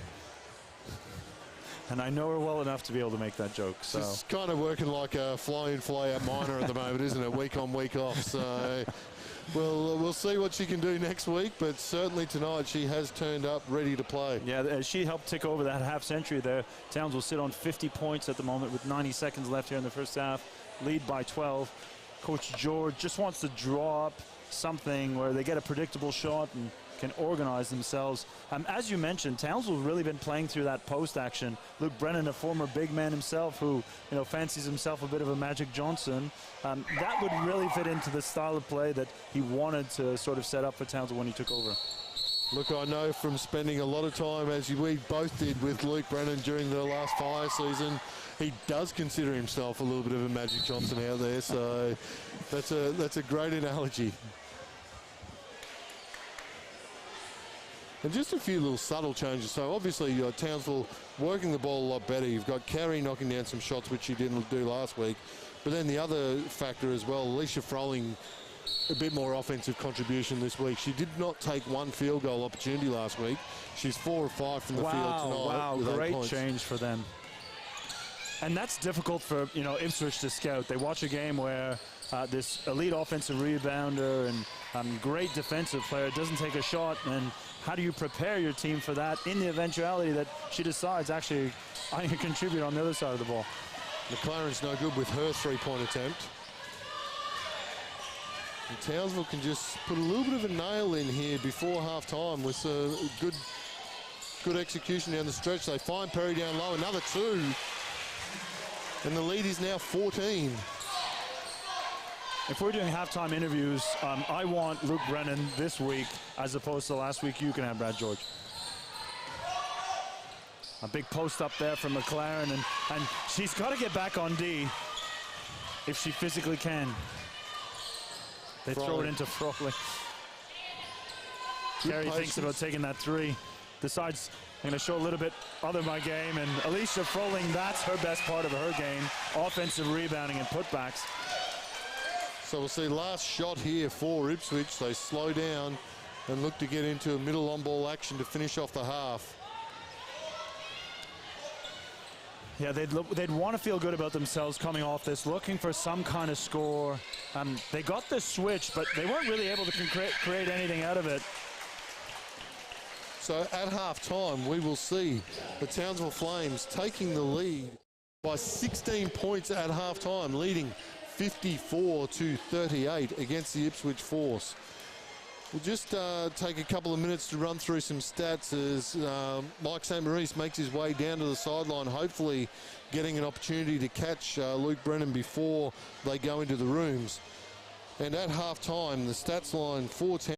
And I know her well enough to be able to make that joke. So it's kind of working like a fly-in, fly-out minor at the moment, isn't it? Week on, week off. So we'll see what she can do next week, but certainly tonight she has turned up ready to play. Yeah, she helped tick over that half century there. Towns will sit on 50 points at the moment with 90 seconds left here in the first half. Lead by 12. Coach George just wants to draw up something where they get a predictable shot and can organize themselves. As you mentioned, Townsville really been playing through that post action. Luke Brennan, a former big man himself who fancies himself a bit of a Magic Johnson. That would really fit into the style of play that he wanted to sort of set up for Townsville when he took over. Look, I know from spending a lot of time, as we both did, with Luke Brennan during the last fire season, he does consider himself a little bit of a Magic Johnson out there. So that's a great analogy. And just a few little subtle changes. So obviously Townsville working the ball a lot better. You've got Carey knocking down some shots, which she didn't do last week. But then the other factor as well, Alicia Frolling, a bit more offensive contribution this week. She did not take one field goal opportunity last week. She's 4 of 5 from the field tonight. Wow, great change for them. And that's difficult for Ipswich to scout. They watch a game where this elite offensive rebounder and great defensive player doesn't take a shot, and how do you prepare your team for that in the eventuality that she decides, actually, I can contribute on the other side of the ball? McLaren's no good with her three-point attempt. And Townsville can just put a little bit of a nail in here before half-time with a good execution down the stretch. They find Perry down low, another 2. And the lead is now 14. If we're doing halftime interviews, I want Luke Brennan this week as opposed to last week. You can have Brad George. A big post up there from McLaren, and she's got to get back on D if she physically can. They throw it into Froling. Carey thinks about taking that three. Decides, I'm going to show a little bit other my game, and Alicia Froling, that's her best part of her game, offensive rebounding and putbacks. So we'll see last shot here for Ipswich. They slow down and look to get into a middle on-ball action to finish off the half. Yeah, they'd want to feel good about themselves coming off this, looking for some kind of score. They got the switch, but they weren't really able to create anything out of it. So at half-time, we will see the Townsville Flames taking the lead by 16 points at half-time, leading 54-38 against the Ipswich Force. We'll just take a couple of minutes to run through some stats as Mike St. Maurice makes his way down to the sideline, hopefully getting an opportunity to catch Luke Brennan before they go into the rooms. And at half-time, the stats line for Townsville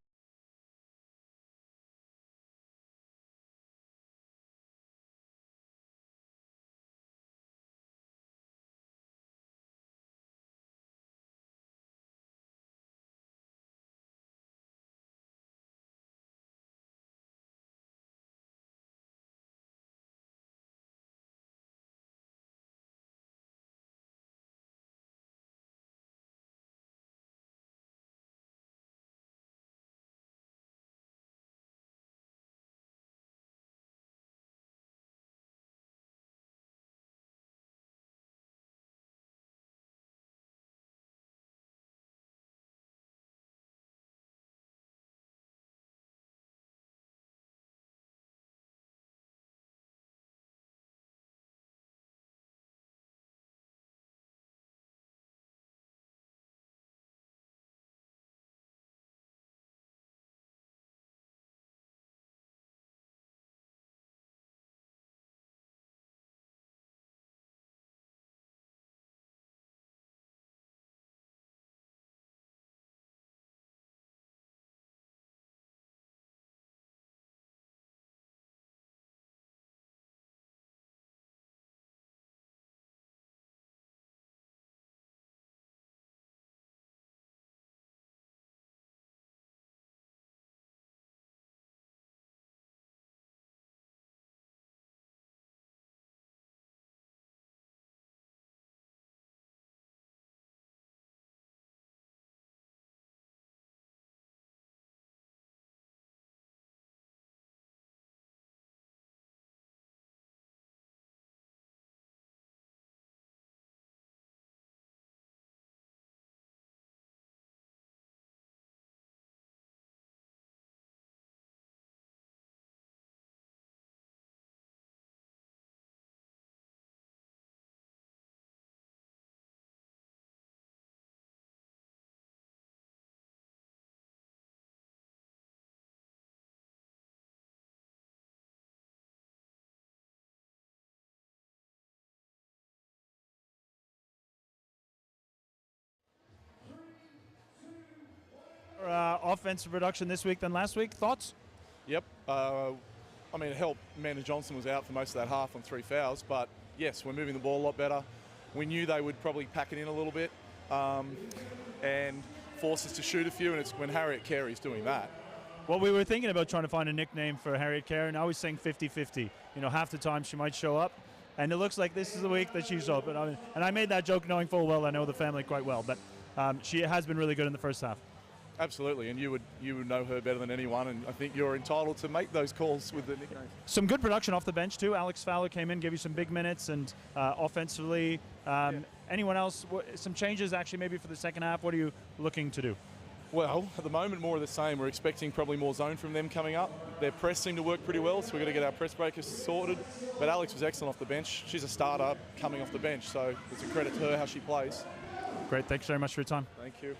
offensive production this week than last week. Thoughts? Yep. I mean, it helped. Amanda Johnson was out for most of that half on 3 fouls, but yes, we're moving the ball a lot better. We knew they would probably pack it in a little bit and force us to shoot a few, and it's when Harriet Carey's doing that. Well, we were thinking about trying to find a nickname for Harriet Carey, and I was saying 50-50. You know, half the time she might show up, and it looks like this is the week that she shows up. And I made that joke knowing full well I know the family quite well, but she has been really good in the first half. Absolutely, and you would know her better than anyone, and I think you're entitled to make those calls with the nicknames. Some good production off the bench too. Alex Fowler came in, gave you some big minutes, and offensively, anyone else? Some changes actually maybe for the second half. What are you looking to do? Well, at the moment, more of the same. We're expecting probably more zone from them coming up. Their press seemed to work pretty well, so we've got to get our press breakers sorted. But Alex was excellent off the bench. She's a starter coming off the bench, so it's a credit to her how she plays. Great, thanks very much for your time. Thank you.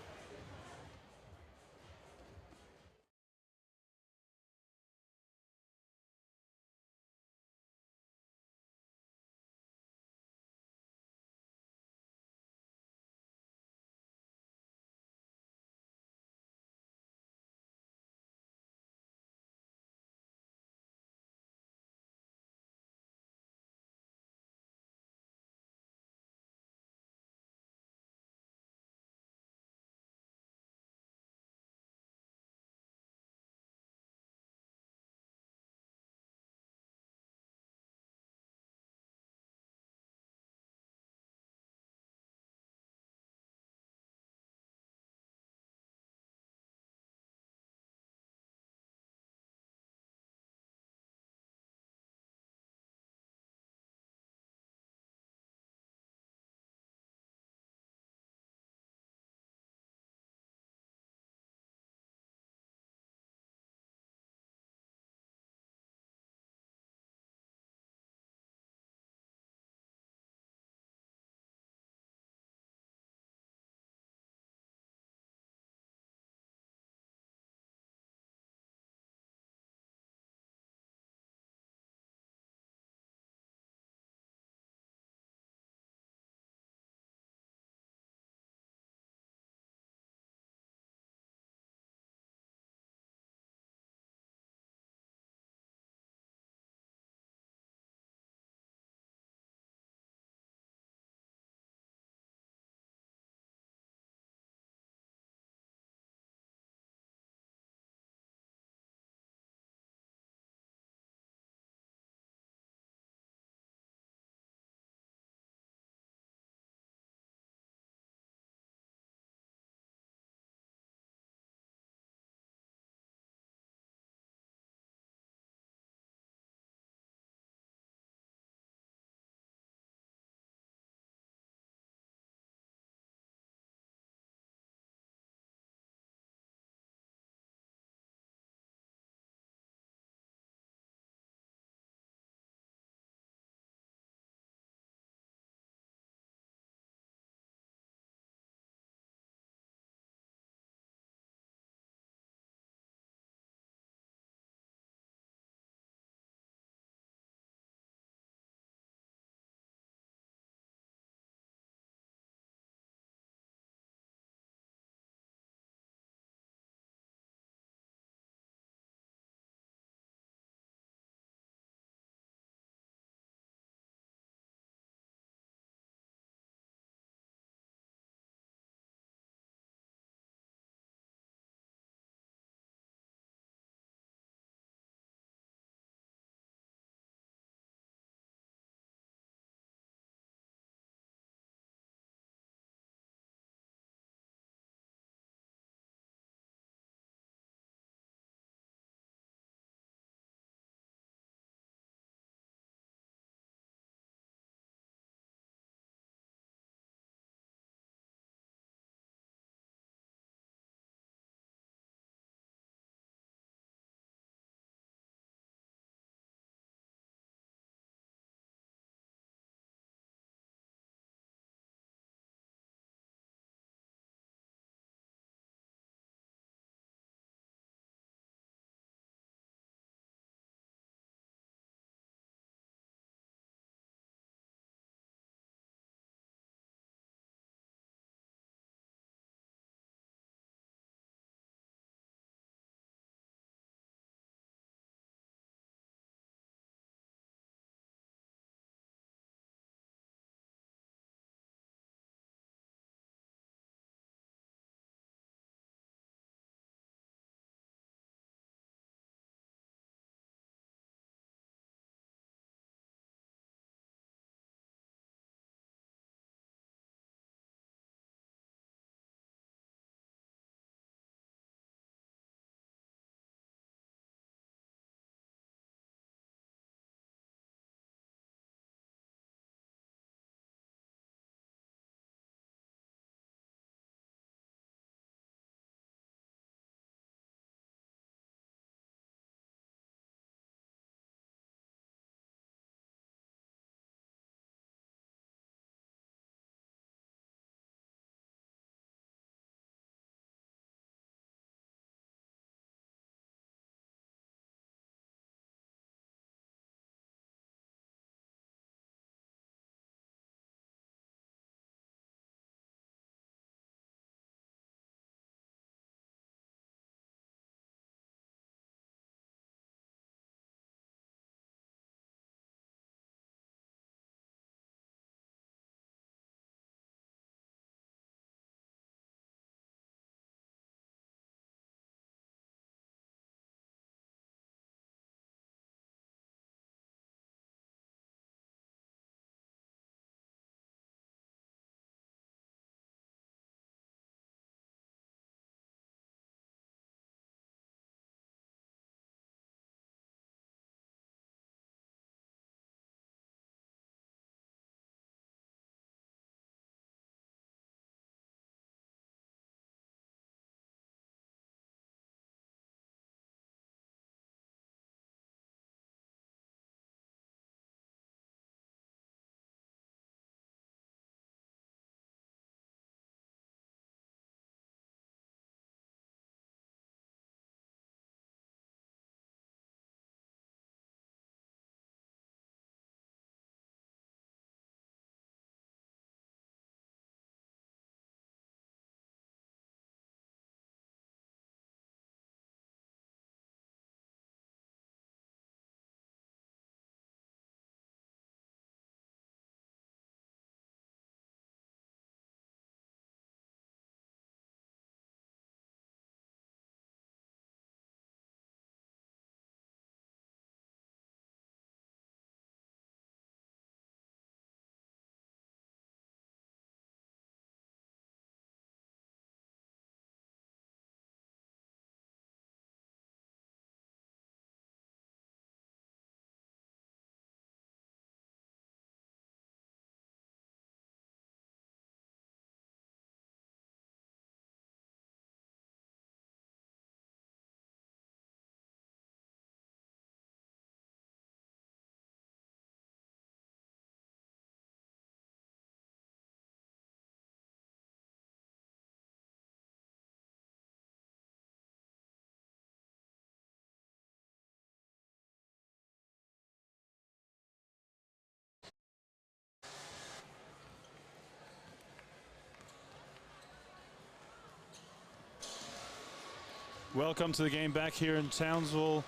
Welcome to the game back here in Townsville,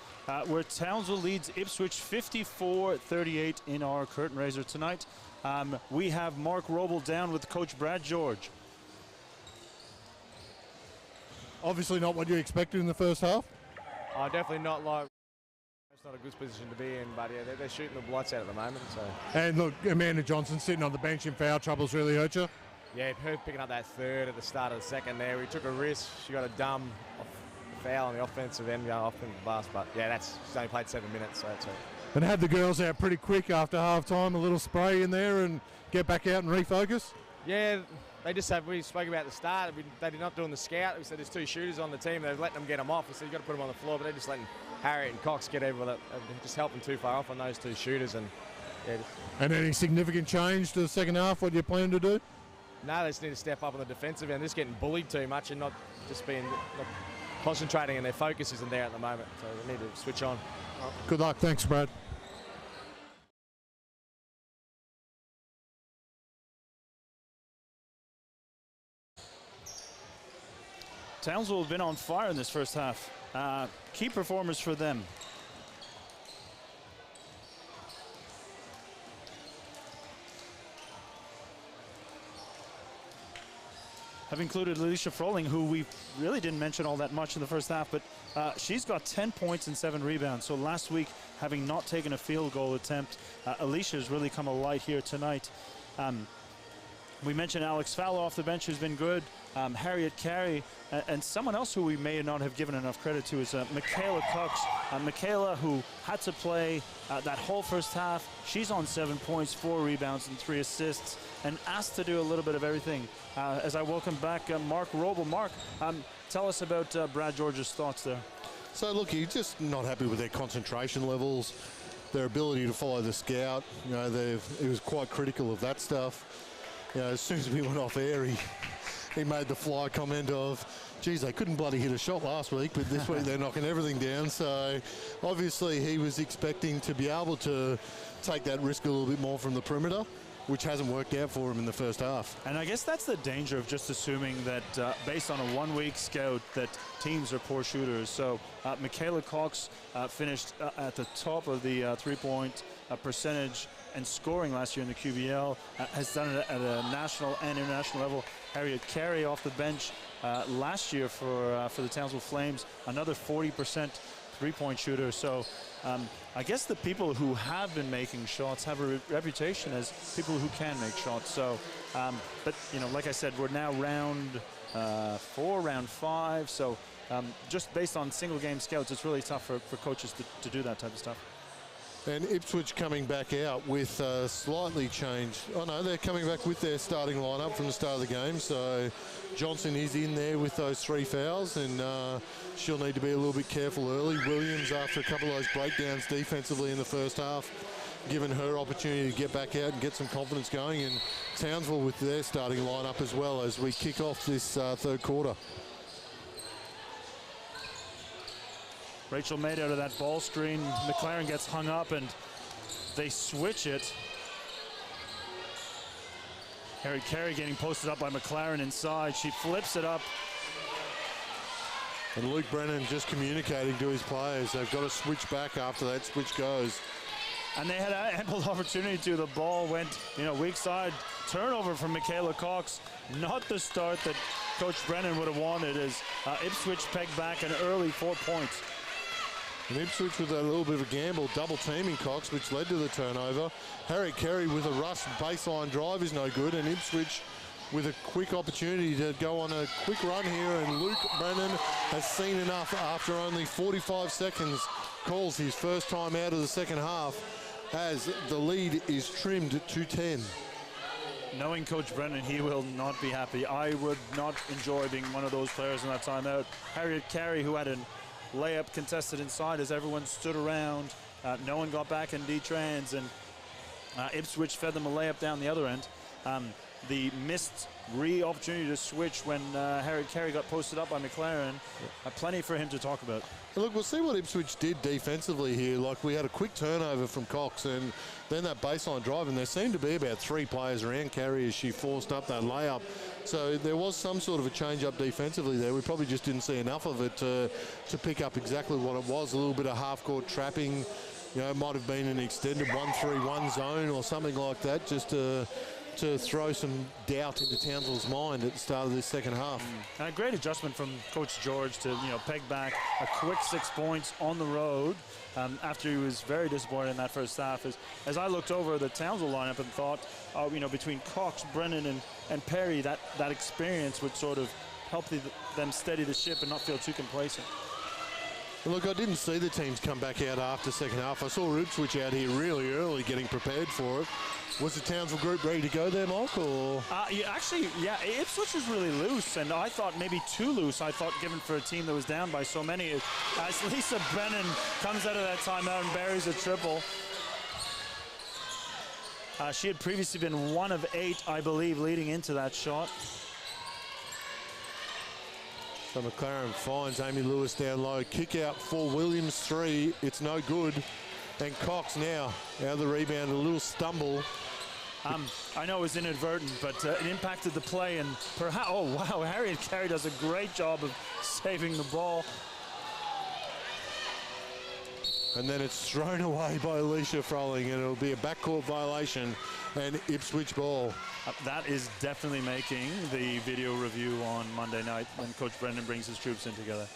where Townsville leads Ipswich 54-38 in our curtain raiser tonight. We have Mark Roble down with Coach Brad George. Obviously not what you expected in the first half. Definitely not. Like, it's not a good position to be in, but yeah, they're shooting the blots out at the moment. So. And look, Amanda Johnson sitting on the bench in foul troubles really hurt you. Yeah, her picking up that third at the start of the second there. We took a risk. She got a dumb foul on the offensive end, offensive bus, but yeah, she's only played 7 minutes, so that's it. And had the girls out pretty quick after half time, a little spray in there and get back out and refocus? Yeah, we spoke about at the start, they're not doing the scout. We said there's 2 shooters on the team, they're letting them get them off. We said you've got to put them on the floor, but they're just letting Harriet and Cox get over with it, just helping too far off on those 2 shooters. And yeah. And any significant change to the second half, what do you plan to do? No, they just need to step up on the defensive end. They're just getting bullied too much and not concentrating, and their focus isn't there at the moment, so they need to switch on. Good luck. Thanks, Brad. Townsville have been on fire in this first half. Key performers for them. Have included Alicia Froling, who we really didn't mention all that much in the first half, but she's got 10 points and 7 rebounds. So last week, having not taken a field goal attempt, Alicia's really come alight here tonight. We mentioned Alex Fowler off the bench, who's been good. Harriet Carey, and someone else who we may not have given enough credit to is Michaela Cox. Michaela, who had to play that whole first half, she's on 7 points, 4 rebounds, and 3 assists, and asked to do a little bit of everything. As I welcome back Mark Roble. Mark, tell us about Brad George's thoughts there. So look, you're just not happy with their concentration levels, their ability to follow the scout. You know, he was quite critical of that stuff. You know, as soon as we went off air, he made the fly comment of, geez, they couldn't bloody hit a shot last week, but this week they're knocking everything down. So obviously he was expecting to be able to take that risk a little bit more from the perimeter, which hasn't worked out for him in the first half. And I guess that's the danger of just assuming that based on a one-week scout that teams are poor shooters. So Michaela Cox finished at the top of the three-point percentage and scoring last year in the QBL, has done it at a national and international level. Harriet Carey off the bench last year for the Townsville Flames, another 40% three-point shooter. So I guess the people who have been making shots have a reputation as people who can make shots. So, but you know, like I said, we're now round 4, round 5. So just based on single game scouts, it's really tough for coaches to do that type of stuff. And Ipswich coming back out with slightly changed. Oh no, they're coming back with their starting lineup from the start of the game. So Johnson is in there with those 3 fouls, and she'll need to be a little bit careful early. Williams, after a couple of those breakdowns defensively in the first half, given her opportunity to get back out and get some confidence going. And Townsville with their starting lineup as well as we kick off this third quarter. Rachel made out of that ball screen. McLaren gets hung up and they switch it. Harriet Carey getting posted up by McLaren inside. She flips it up. And Luke Brennan just communicating to his players. They've got to switch back after that switch goes. And they had ample opportunity to. The ball went, weak side. Turnover from Michaela Cox. Not the start that Coach Brennan would have wanted, as Ipswich pegged back an early 4 points. And Ipswich with a little bit of a gamble, double teaming Cox, which led to the turnover. Harriet Carey with a rush baseline drive is no good, and Ipswich with a quick opportunity to go on a quick run here, and Luke Brennan has seen enough after only 45 seconds. Calls his first time out of the second half as the lead is trimmed to 10. Knowing Coach Brennan, he will not be happy. I would not enjoy being one of those players in that timeout. Harriet Carey, who had a layup contested inside as everyone stood around. No one got back in D-trans, and Ipswich fed them a layup down the other end. the missed opportunity to switch when Harry Carey got posted up by McLaren. Plenty for him to talk about. Look, we'll see what Ipswich did defensively here. Like, we had a quick turnover from Cox and then that baseline drive, and there seemed to be about 3 players around Carey as she forced up that layup. So there was some sort of a change-up defensively there. We probably just didn't see enough of it to pick up exactly what it was. A little bit of half-court trapping. You know, it might have been an extended 1-3-1 zone or something like that, just to throw some doubt into Townsville's mind at the start of this second half. And a great adjustment from Coach George to, peg back a quick 6 points on the road after he was very disappointed in that first half. As I looked over the Townsville lineup and thought, between Cox, Brennan, and Perry, that experience would sort of help them steady the ship and not feel too complacent. Look, I didn't see the teams come back out after second half. I saw Ipswich out here really early getting prepared for it. Was the Townsville group ready to go there, Mike? Or? Ipswich was really loose, and I thought maybe too loose, given for a team that was down by so many. As Lisa Brennan comes out of that timeout and buries a triple. She had previously been 1 of 8, I believe, leading into that shot. So McLaren finds Amy Lewis down low. Kick out for Williams, 3. It's no good. And Cox now out of the rebound, a little stumble. I know it was inadvertent, but it impacted the play. And perhaps, oh wow, Harriet Carey does a great job of saving the ball. And then it's thrown away by Alicia Froling, and it'll be a backcourt violation and Ipswich ball. That is definitely making the video review on Monday night when Coach Brendan brings his troops in together.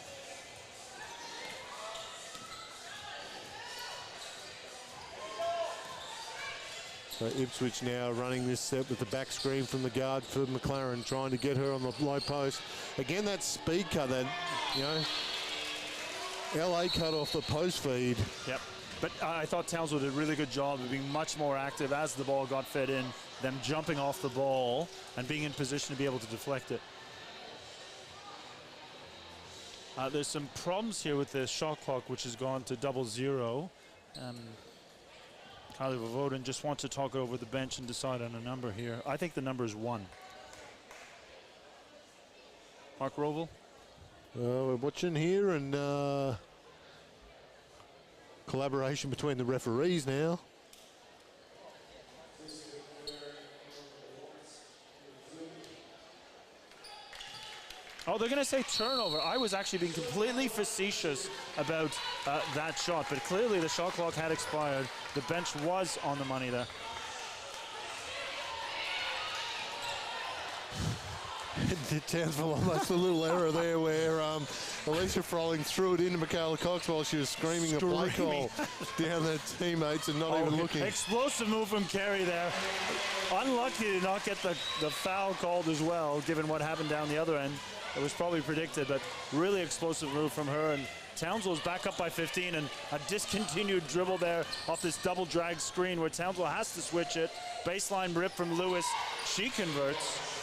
So Ipswich now running this set with the back screen from the guard for McLaren, trying to get her on the low post. Again, that speed cut, that, LA cut off the post feed. Yep. But I thought Townsville did a really good job of being much more active as the ball got fed in, them jumping off the ball and being in position to be able to deflect it. There's some problems here with the shot clock, which has gone to 00. Kylie Vovodin just wants to talk over the bench and decide on a number here. I think the number is 1. Mark Roval? We're watching here, and collaboration between the referees now. Oh, they're going to say turnover. I was actually being completely facetious about that shot, but clearly the shot clock had expired. The bench was on the money there. Townsville almost a little error there where Alicia Froling threw it into Michaela Cox while she was screaming a play call down their teammates and not even looking. Explosive move from Carey there. Unlucky to not get the foul called as well, given what happened down the other end. It was probably predicted, but really explosive move from her. And Townsville's back up by 15, and a discontinued dribble there off this double drag screen where Townsville has to switch it. Baseline rip from Lewis. She converts.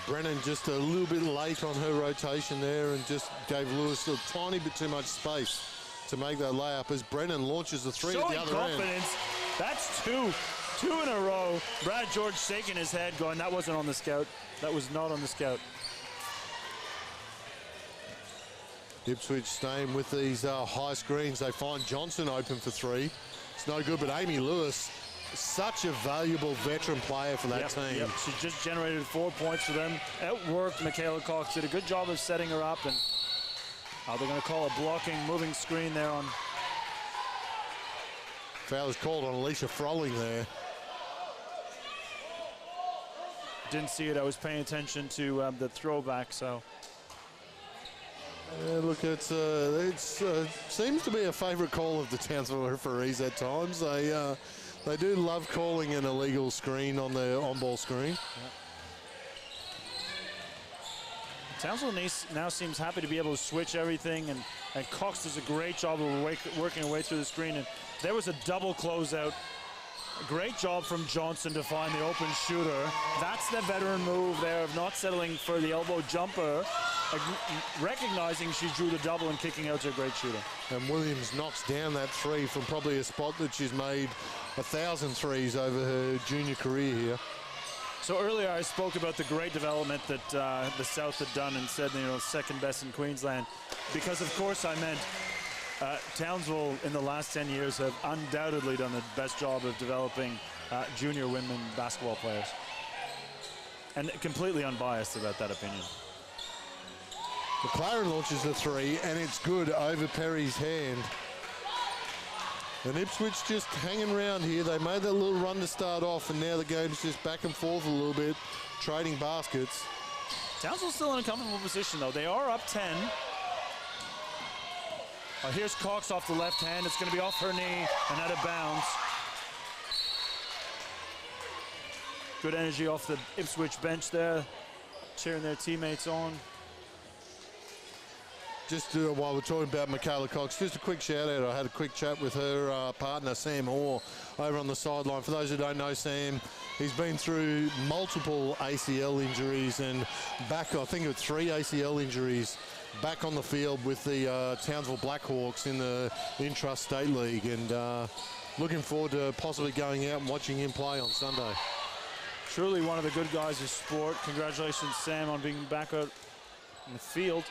Brennan just a little bit late on her rotation there and just gave Lewis a tiny bit too much space to make that layup as Brennan launches the 3 at the other end. That's two in a row. Brad George shaking his head going, that wasn't on the scout. That was not on the scout. Ipswich staying with these high screens. They find Johnson open for 3. It's no good, but Amy Lewis, such a valuable veteran player for that team. Yep. She just generated 4 points for them. Outworked Michaela Cox. Did a good job of setting her up, and they're going to call a blocking, moving screen there on. Foul is called on Alicia Froling there. Didn't see it. I was paying attention to the throwback, so. Yeah, look, it seems to be a favourite call of the Townsville referees at times. They do love calling an illegal screen on the on-ball screen. Yep. Townsville now seems happy to be able to switch everything, and Cox does a great job of working her way through the screen. And there was a double closeout. A great job from Johnson to find the open shooter. That's the veteran move there of not settling for the elbow jumper, recognizing she drew the double and kicking out to a great shooter. And Williams knocks down that 3 from probably a spot that she's made 1,000 threes over her junior career here. So earlier I spoke about the great development that the South had done and said, second best in Queensland. Because of course I meant Townsville in the last 10 years have undoubtedly done the best job of developing junior women basketball players. And completely unbiased about that opinion. McLaren launches the three, and it's good over Perry's hand. And Ipswich just hanging around here. They made that little run to start off, and now the game's just back and forth a little bit, trading baskets. Townsville's still in a comfortable position, though. They are up 10. Here's Cox off the left hand. It's going to be off her knee and out of bounds. Good energy off the Ipswich bench there, cheering their teammates on. Just while we're talking about Michaela Cox, just a quick shout out. I had a quick chat with her partner, Sam Hoare, over on the sideline. For those who don't know Sam, he's been through multiple ACL injuries and back, I think, with 3 ACL injuries, back on the field with the Townsville Blackhawks in the Intrastate League, and looking forward to possibly going out and watching him play on Sunday. Truly one of the good guys of sport. Congratulations, Sam, on being back out in the field.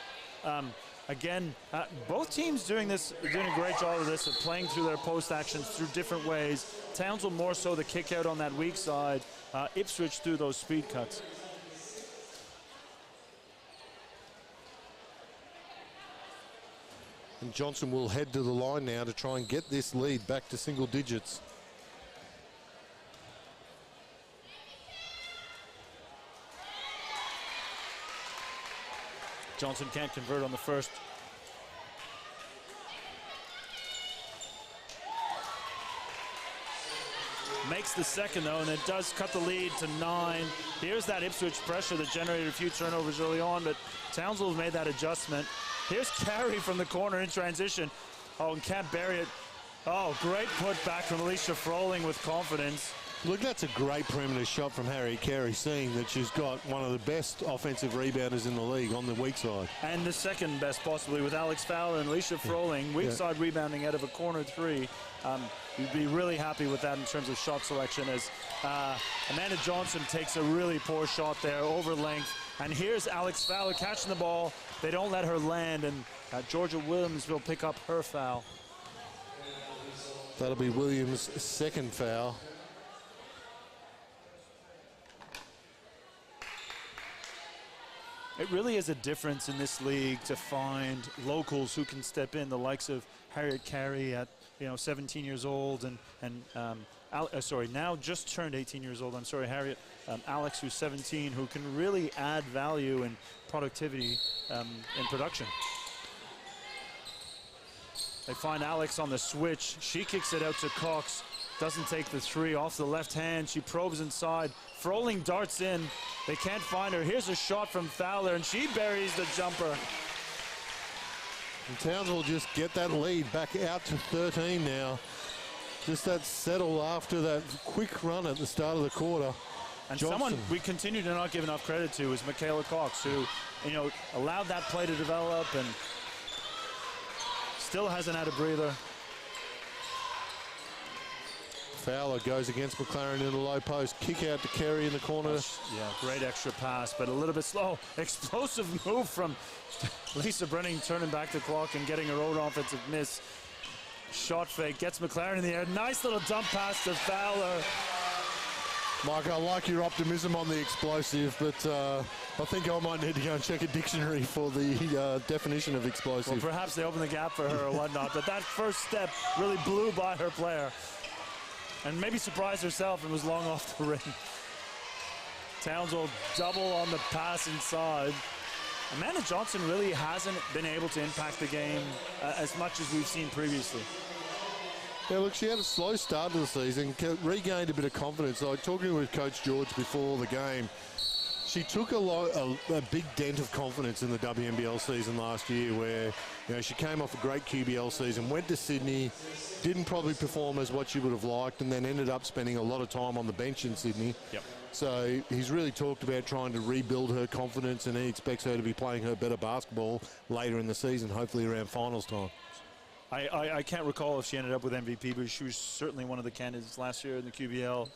Again, both teams doing a great job of this, of playing through their post actions through different ways. Townsville more so the kick out on that weak side. Ipswich through those speed cuts. And Johnson will head to the line now to try and get this lead back to single digits. Johnson can't convert on the first. Makes the second, though, and it does cut the lead to 9. Here's that Ipswich pressure that generated a few turnovers early on, but Townsville made that adjustment. Here's Carey from the corner in transition. Oh, and can't bury it. Oh, great put back from Alicia Froling with confidence. Look, that's a great perimeter shot from Harriet Carey, seeing that she's got one of the best offensive rebounders in the league on the weak side. And the second best possibly with Alex Fowler and Alicia Froling. Weak side rebounding out of a corner 3. You'd be really happy with that in terms of shot selection, as Amanda Johnson takes a really poor shot there over length. And here's Alex Fowler catching the ball. They don't let her land, and Georgia Williams will pick up her foul. That'll be Williams' second foul. It really is a difference in this league to find locals who can step in, the likes of Harriet Carey at 17 years old, and now just turned 18 years old. I'm sorry, Harriet. Alex, who's 17, who can really add value and productivity in production. They find Alex on the switch. She kicks it out to Cox. Doesn't take the 3 off the left hand. She probes inside. Froling darts in. They can't find her. Here's a shot from Fowler, and she buries the jumper. And Townsville just get that lead back out to 13 now. Just that settle after that quick run at the start of the quarter. And Johnson. Someone we continue to not give enough credit to is Michaela Cox, who allowed that play to develop and still hasn't had a breather. Fowler goes against McLaren in the low post. Kick out to Carey in the corner. Yeah, great extra pass, but a little bit slow. Explosive move from Lisa Brenning, turning back the clock and getting her own offensive miss. Shot fake, gets McLaren in the air. Nice little dump pass to Fowler. Mike, I like your optimism on the explosive, but I think I might need to go and check a dictionary for the definition of explosive. Well, perhaps they opened the gap for her or whatnot, but that first step really blew by her player. And maybe surprised herself and was long off the rim. Townsville double on the pass inside. Amanda Johnson really hasn't been able to impact the game as much as we've seen previously. Yeah, look, she had a slow start to the season, regained a bit of confidence. Like talking with Coach George before the game, she took a big dent of confidence in the WNBL season last year, where she came off a great QBL season, went to Sydney, didn't probably perform as what she would have liked, and then ended up spending a lot of time on the bench in Sydney. Yep. So he's really talked about trying to rebuild her confidence, and he expects her to be playing her better basketball later in the season, hopefully around finals time. I can't recall if she ended up with MVP, but she was certainly one of the candidates last year in the QBL.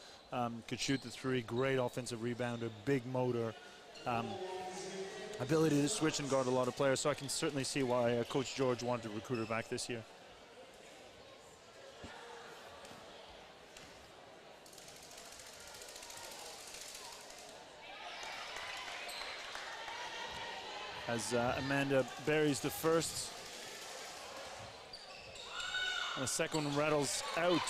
Could shoot the three, great offensive rebounder, big motor, ability to switch and guard a lot of players. So I can certainly see why Coach George wanted to recruit her back this year. As Amanda buries the first. And the second one rattles out.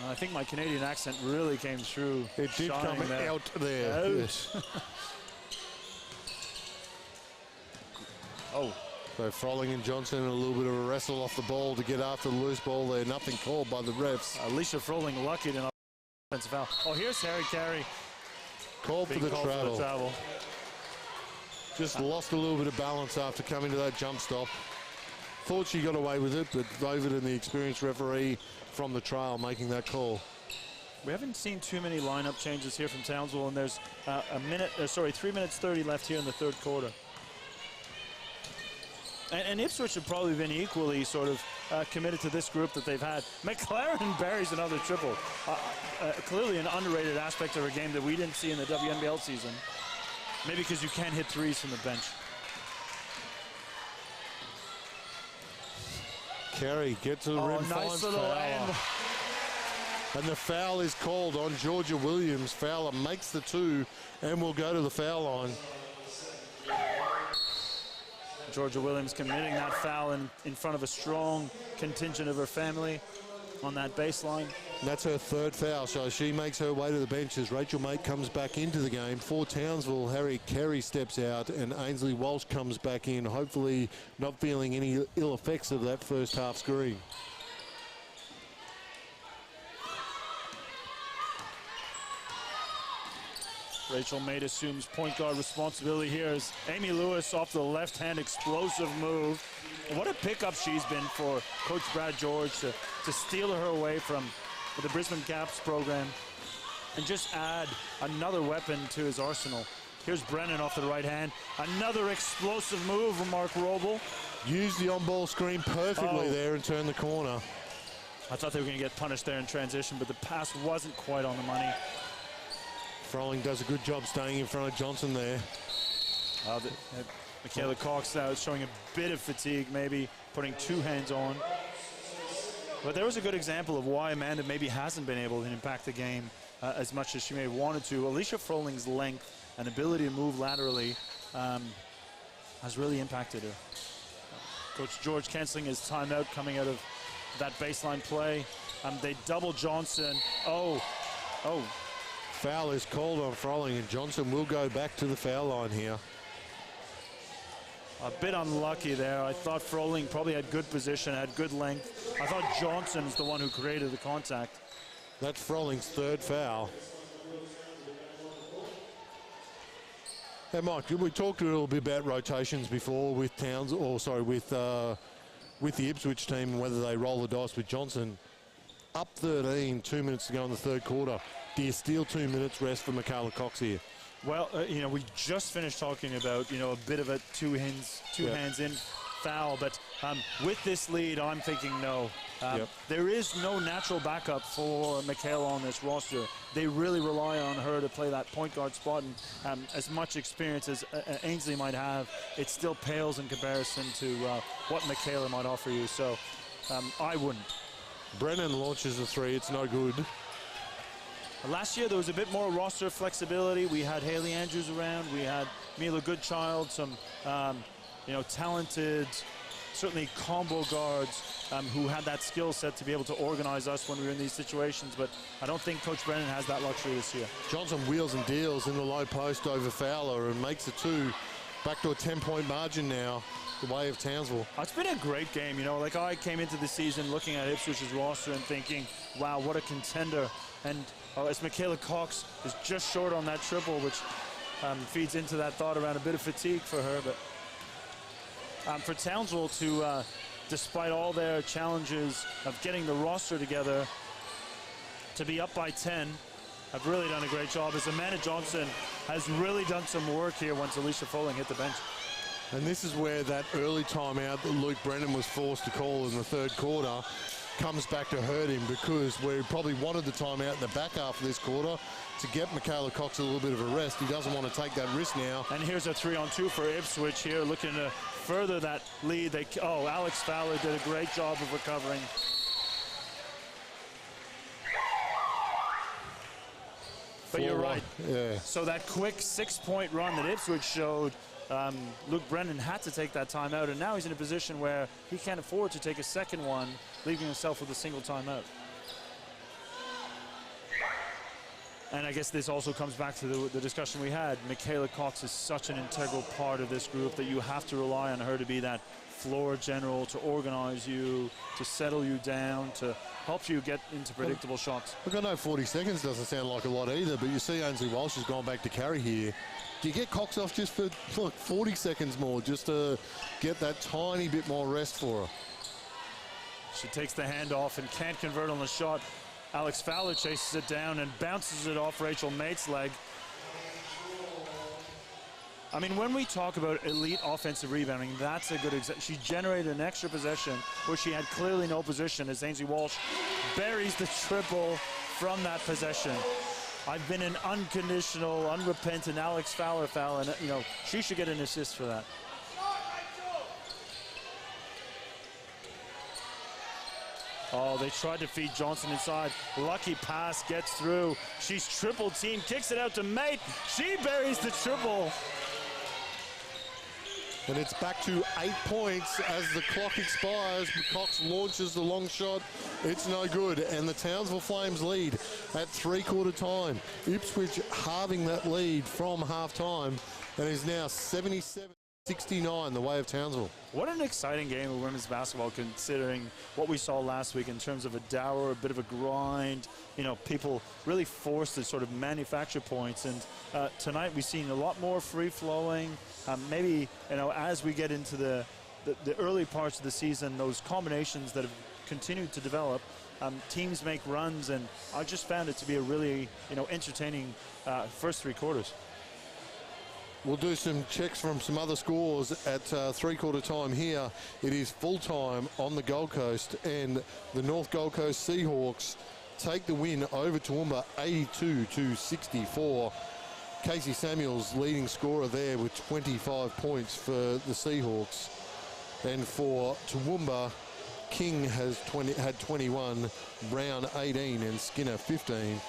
I think my Canadian accent really came through. It did come out there. Out. Yes. Oh. So Froling and Johnson in a little bit of a wrestle off the ball to get after the loose ball there. Nothing called by the refs. Alicia Froling lucky to not offensive foul. Oh, here's Harry Carey. Called for the travel. Just lost a little bit of balance after coming to that jump stop. Thought she got away with it, but David and the experienced referee from the trail making that call. We haven't seen too many lineup changes here from Townsville, and there's 3 minutes 30 left here in the third quarter. And Ipswich have probably been equally sort of committed to this group that they've had. McLaren buries another triple. Clearly an underrated aspect of her game that we didn't see in the WNBL season. Maybe because you can't hit threes from the bench. Carey gets to the rim, nice finds little Fowler. end. And the foul is called on Georgia Williams. Fowler makes the two and will go to the foul line. Georgia Williams committing that foul in front of a strong contingent of her family on that baseline. And that's her third foul, so she makes her way to the bench as Rachel Mate comes back into the game. For Townsville, Harry Carey steps out and Ainsley Walsh comes back in, hopefully not feeling any ill effects of that first half screen. Rachel Mate assumes point guard responsibility here as Amy Lewis off the left-hand explosive move. What a pickup she's been for Coach Brad George to steal her away from the Brisbane Caps program and just add another weapon to his arsenal. Here's Brennan off the right hand. Another explosive move from Mark Roble. Used the on-ball screen perfectly there and turned the corner. I thought they were going to get punished there in transition, but the pass wasn't quite on the money. Froling does a good job staying in front of Johnson there. Michaela Cox showing a bit of fatigue, maybe putting two hands on. But there was a good example of why Amanda maybe hasn't been able to impact the game as much as she may have wanted to. Alicia Froling's length and ability to move laterally has really impacted her. Coach George canceling his timeout coming out of that baseline play. They double Johnson. Oh. Foul is called on Froling and Johnson will go back to the foul line here. A bit unlucky there. I thought Froling probably had good position, had good length. I thought Johnson's the one who created the contact. That's Froling's third foul. Hey Mike, we talked a little bit about rotations before with with the Ipswich team and whether they roll the dice with Johnson. Up 13, 2 minutes to go in the third quarter. Do you steal 2 minutes rest for Michaela Cox here? Well, we just finished talking about, a bit of a two hands in foul, but with this lead, I'm thinking no. There is no natural backup for Michaela on this roster. They really rely on her to play that point guard spot, and as much experience as Ainsley might have, it still pales in comparison to what Michaela might offer you, so I wouldn't. Brennan launches a three, it's no good. Last year, there was a bit more roster flexibility. We had Haley Andrews around. We had Mila Goodchild, some, talented, certainly combo guards who had that skill set to be able to organize us when we were in these situations. But I don't think Coach Brennan has that luxury this year. Johnson wheels and deals in the low post over Fowler and makes the two. Back to a 10-point margin now, the way of Townsville. It's been a great game. I came into the season looking at Ipswich's roster and thinking, wow, what a contender. And as Michaela Cox is just short on that triple, which feeds into that thought around a bit of fatigue for her. But for Townsville to, despite all their challenges of getting the roster together, to be up by 10, have really done a great job. As Amanda Johnson has really done some work here once Alicia Froling hit the bench. And this is where that early timeout that Luke Brennan was forced to call in the third quarter comes back to hurt him, because where he probably wanted the timeout in the back half of this quarter to get Michaela Cox a little bit of a rest, he doesn't want to take that risk now. And here's a 3-on-2 for Ipswich here, looking to further that lead. Alex Fowler did a great job of recovering. But you're right. Yeah. So that quick 6-point run that Ipswich showed, Luke Brennan had to take that timeout, and now he's in a position where he can't afford to take a second one, leaving himself with a single timeout. And I guess this also comes back to the discussion we had. Michaela Cox is such an integral part of this group that you have to rely on her to be that floor general, to organize you, to settle you down, to help you get into predictable shots. Look, I know 40 seconds doesn't sound like a lot either, but you see Ainsley Walsh has gone back to carry here. Do you get Cox off just for 40 seconds more, just to get that tiny bit more rest for her? She takes the handoff and can't convert on the shot. Alex Fowler chases it down and bounces it off Rachel Mate's leg. I mean, when we talk about elite offensive rebounding, that's a good example. She generated an extra possession where she had clearly no position as Ainsley Walsh buries the triple from that possession. I've been an unconditional, unrepentant Alex Fowler foul, and you know, she should get an assist for that. Oh, they tried to feed Johnson inside. Lucky pass gets through. She's triple team, kicks it out to Mate. She buries the triple. And it's back to 8 points as the clock expires. Cox launches the long shot. It's no good. And the Townsville Flames lead at three-quarter time. Ipswich halving that lead from half-time and is now 77-69 the way of Townsville. What an exciting game of women's basketball, considering what we saw last week in terms of a dour, a bit of a grind. You know, people really forced to sort of manufacture points. And tonight we've seen a lot more free-flowing. Maybe, you know, as we get into the early parts of the season, those combinations that have continued to develop, teams make runs, and I just found it to be a really, you know, entertaining first three quarters. We'll do some checks from some other scores at three-quarter time here. It is full-time on the Gold Coast, and the North Gold Coast Seahawks take the win over Toowoomba 82-64. Casey Samuels, leading scorer there with 25 points for the Seahawks. And for Toowoomba, King had 21, Brown 18, and Skinner 15.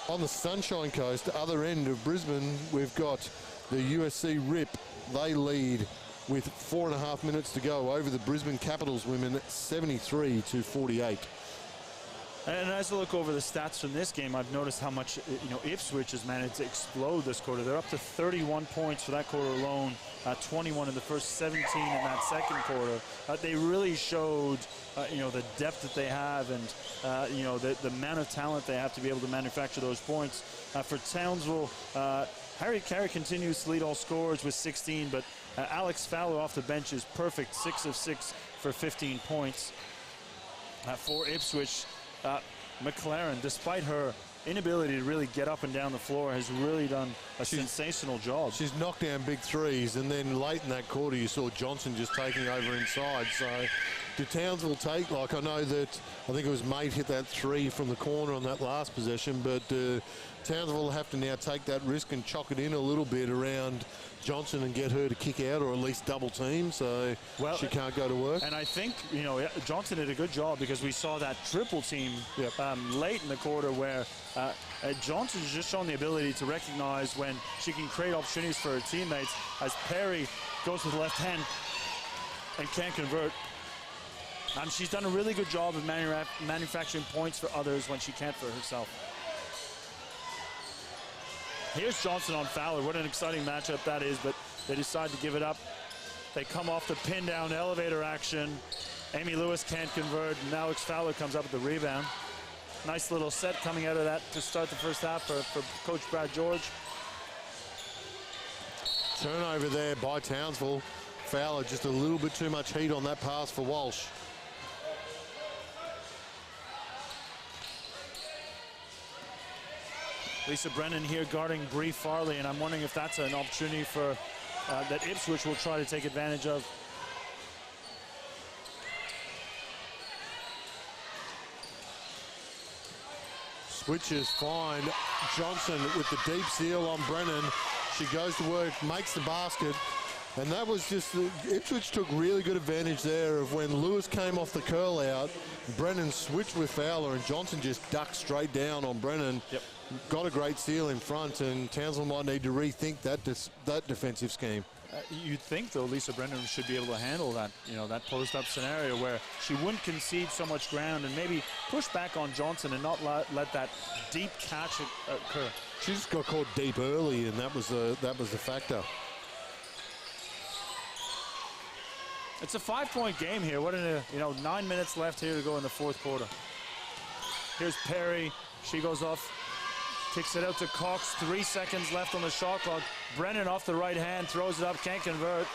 On the Sunshine Coast, other end of Brisbane, we've got the USC Rip. They lead with 4.5 minutes to go over the Brisbane Capitals women, 73-48. And as I look over the stats from this game, I've noticed how much, you know, Ipswich has managed to explode this quarter. They're up to 31 points for that quarter alone, 21 in the first, 17 in that second quarter. They really showed, you know, the depth that they have, and you know, the amount of talent they have to be able to manufacture those points. For Townsville, Harry Carey continues to lead all scorers with 16, but Alex Fowler off the bench is perfect, 6 of 6 for 15 points. For Ipswich, McLaren, despite her inability to really get up and down the floor, has really done a sensational job. She's knocked down big threes, and then late in that quarter you saw Johnson just taking over inside. So did Townsville take, like, I know that I think it was Mate hit that three from the corner on that last possession, but Townsville will have to now take that risk and chock it in a little bit around Johnson and get her to kick out, or at least double team, so she can't go to work. And I think, you know, Johnson did a good job, because we saw that triple team late in the quarter where Johnson's just shown the ability to recognize when she can create opportunities for her teammates, as Perry goes with the left hand and can't convert. She's done a really good job of manufacturing points for others when she can't for herself. Here's Johnson on Fowler. What an exciting matchup that is, but they decide to give it up. They come off the pin down elevator action. Amy Lewis can't convert, and Alex Fowler comes up with the rebound. Nice little set coming out of that to start the first half for Coach Brad George. Turnover there by Townsville. Fowler just a little bit too much heat on that pass for Walsh. Lisa Brennan here guarding Bree Farley, and I'm wondering if that's an opportunity for that Ipswich will try to take advantage of. Switches fine. Johnson with the deep seal on Brennan. She goes to work, makes the basket. And that was just, Ipswich took really good advantage there of when Lewis came off the curl out, Brennan switched with Fowler and Johnson just ducked straight down on Brennan. Yep. Got a great seal in front, and Townsville might need to rethink that defensive scheme. You'd think, though, Lisa Brennan should be able to handle that, that post-up scenario where she wouldn't concede so much ground and maybe push back on Johnson and not let that deep catch occur. She just got caught deep early, and that was the factor. It's a 5-point game here. 9 minutes left here to go in the fourth quarter. Here's Perry. She goes off, kicks it out to Cox. 3 seconds left on the shot clock. Brennan off the right hand, throws it up, can't convert.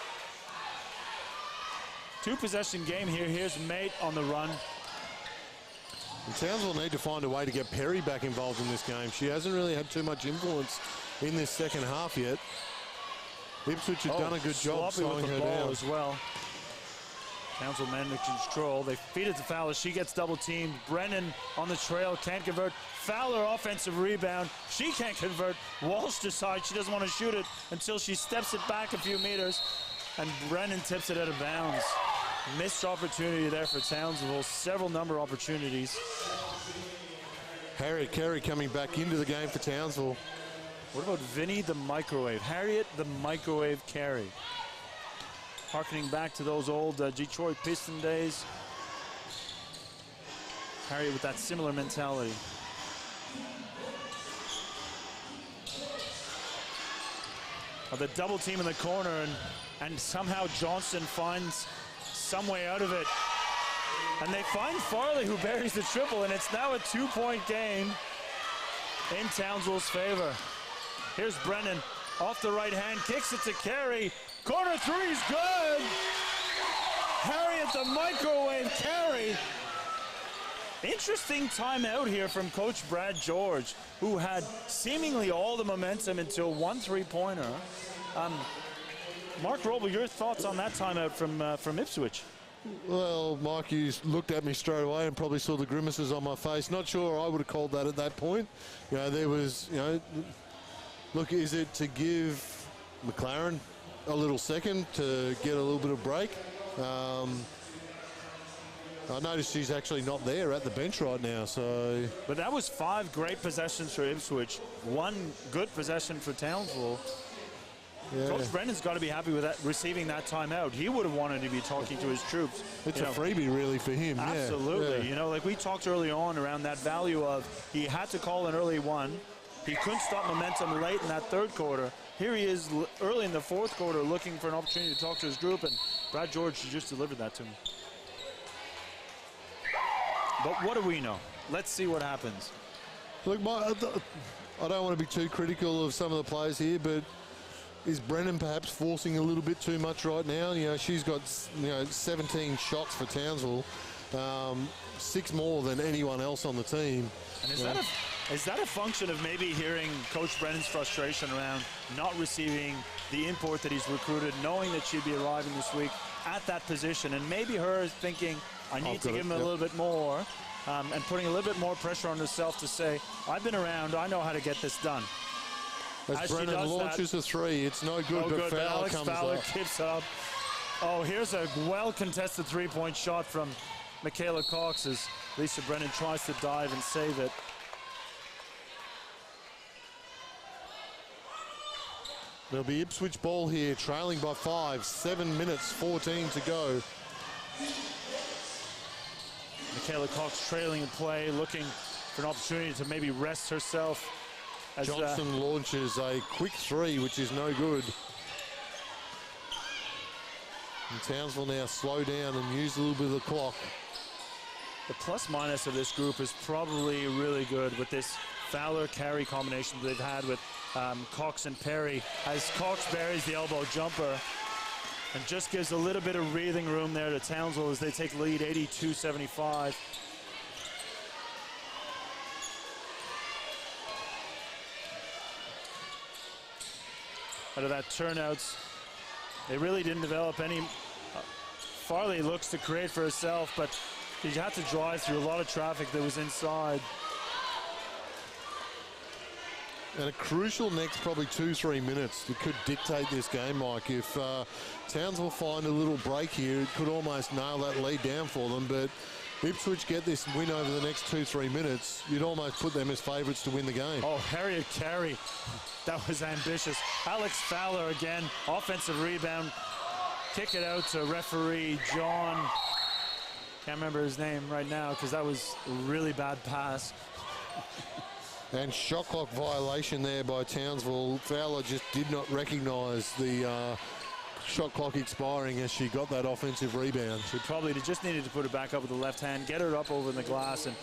2-possession game here. Here's Mate on the run. And Townsville need to find a way to get Perry back involved in this game. She hasn't really had too much influence in this second half yet. Ipswich have done a good job slowing her down as well. Townsville managed to control. They feed it to Fowler. She gets double teamed. Brennan on the trail, can't convert. Fowler offensive rebound. She can't convert. Walsh decides she doesn't want to shoot it until she steps it back a few meters. And Brennan tips it out of bounds. Missed opportunity there for Townsville. Several number opportunities. Harriet Carey coming back into the game for Townsville. What about Vinny the Microwave? Harriet the Microwave Carey. Harkening back to those old Detroit Piston days. Harriet with that similar mentality. The double team in the corner, and somehow Johnson finds some way out of it. And they find Farley, who buries the triple, and it's now a 2-point game in Townsville's favor. Here's Brennan off the right hand, kicks it to Carey. Corner three's good. Harriet the Microwave Carey. Interesting timeout here from Coach Brad George, who had seemingly all the momentum until one 3-pointer. Mark Roble, your thoughts on that timeout from Ipswich? Well, Mike, you looked at me straight away and probably saw the grimaces on my face. Not sure I would have called that at that point. There was, look, is it to give McLaren a little second to get a little bit of break? I noticed she's actually not there at the bench right now. So, but that was 5 great possessions for Ipswich, 1 good possession for Townsville. Yeah. Coach Brennan's got to be happy with that, receiving that timeout. He would have wanted to be talking to his troops. It's a freebie, really, for him. Absolutely. Yeah. Like we talked early on around that value of he had to call an early one. He couldn't stop momentum late in that third quarter. Here he is early in the fourth quarter looking for an opportunity to talk to his group, and Brad George just delivered that to him. But what do we know? Let's see what happens. Look, I don't want to be too critical of some of the players here, but is Brennan perhaps forcing a little bit too much right now? She's got 17 shots for Townsville, 6 more than anyone else on the team. And is that a function of maybe hearing Coach Brennan's frustration around not receiving the import that he's recruited, knowing that she'd be arriving this week at that position, and maybe her thinking, I need to give him a little bit more, and putting a little bit more pressure on herself to say, I've been around, I know how to get this done. As Brennan launches a 3, it's no good, but Fowler comes Fowler up. keeps up. Oh, here's a well-contested 3-point shot from Michaela Cox as Lisa Brennan tries to dive and save it. There'll be Ipswich ball here, trailing by 5, 7 minutes, 14 to go. Michaela Cox trailing in play, looking for an opportunity to maybe rest herself. As Johnson launches a quick 3, which is no good. And Townsville now slow down and use a little bit of the clock. The plus-minus of this group is probably really good with this Fowler-Carey combination they've had with Cox and Perry, as Cox buries the elbow jumper and just gives a little bit of breathing room there to Townsville as they take lead 82-75. Out of that turnouts They really didn't develop any. Farley looks to create for herself, but she had to drive through a lot of traffic that was inside. And a crucial next probably 2-3 minutes that could dictate this game, Mike. If Townsville find a little break here, it could almost nail that lead down for them. But Ipswich get this win over the next 2-3 minutes, you'd almost put them as favourites to win the game. Oh, Harriet Carey. That was ambitious. Alex Fowler again, offensive rebound. Kick it out to referee John. Can't remember his name right now because that was a really bad pass. And shot clock violation there by Townsville. Fowler just did not recognise the shot clock expiring as she got that offensive rebound. She probably just needed to put it back up with the left hand, get her up over in the glass, and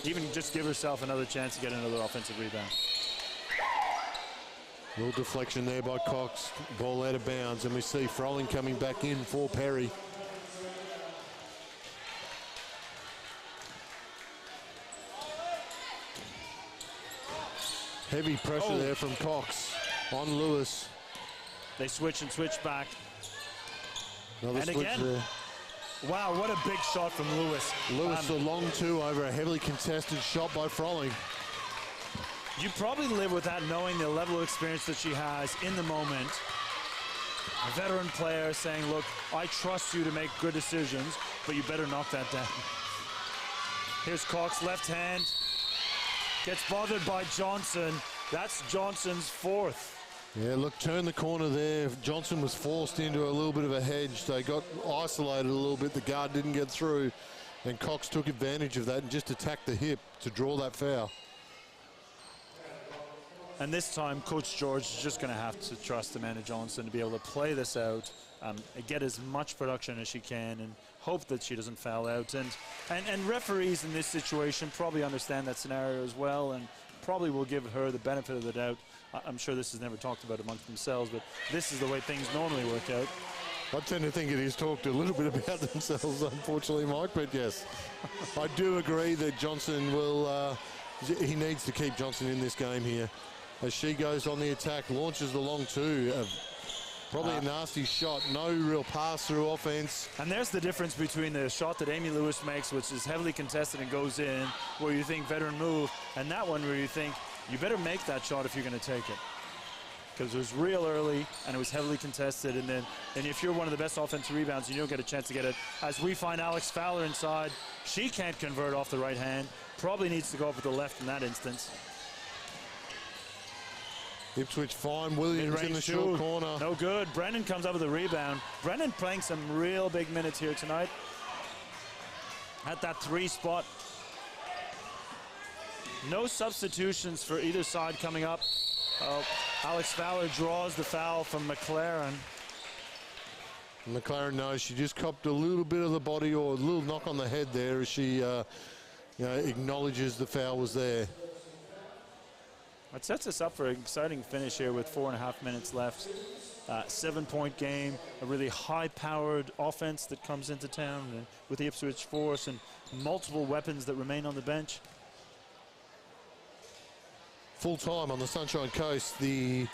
even just give herself another chance to get another offensive rebound. Little deflection there by Cox. Ball out of bounds, and we see Froling coming back in for Perry. Heavy pressure there from Cox on Lewis. They switch and switch back. Another and switch again, there. Wow, what a big shot from Lewis. Lewis a long two over a heavily contested shot by Froling. You probably live with that knowing the level of experience that she has in the moment. A veteran player saying, look, I trust you to make good decisions, but you better knock that down. Here's Cox, left hand. Gets bothered by Johnson. That's Johnson's fourth. Yeah, look, turn the corner there. Johnson was forced into a little bit of a hedge. They got isolated a little bit. The guard didn't get through. And Cox took advantage of that and just attacked the hip to draw that foul. And this time, Coach George is just going to have to trust Amanda Johnson to be able to play this out, and get as much production as she can, and hope that she doesn't foul out. And referees in this situation probably understand that scenario as well, and probably will give her the benefit of the doubt. I'm sure this is never talked about amongst themselves, but this is the way things normally work out. I tend to think it is talked a little bit about themselves, unfortunately, Mike, but yes. I do agree that Johnson will, he needs to keep Johnson in this game here. As she goes on the attack, launches the long two. Probably a nasty shot, no real pass-through offense. And there's the difference between the shot that Amy Lewis makes, which is heavily contested and goes in, where you think veteran move, and that one where you think you better make that shot if you're going to take it. Because it was real early, and it was heavily contested, and if you're one of the best offensive rebounds, you don't get a chance to get it. As we find Alex Fowler inside, she can't convert off the right hand, probably needs to go up with the left in that instance. Ipswich find Williams in the short corner. No good. Brennan comes up with a rebound. Brennan playing some real big minutes here tonight. At that 3 spot. No substitutions for either side coming up. Oh, Alex Fowler draws the foul from McLaren. McLaren knows she just copped a little bit of the body or a little knock on the head there as she acknowledges the foul was there. It sets us up for an exciting finish here with 4.5 minutes left. 7-point game, a really high-powered offense that comes into town, and with the Ipswich force and multiple weapons that remain on the bench. Full time on the Sunshine Coast, the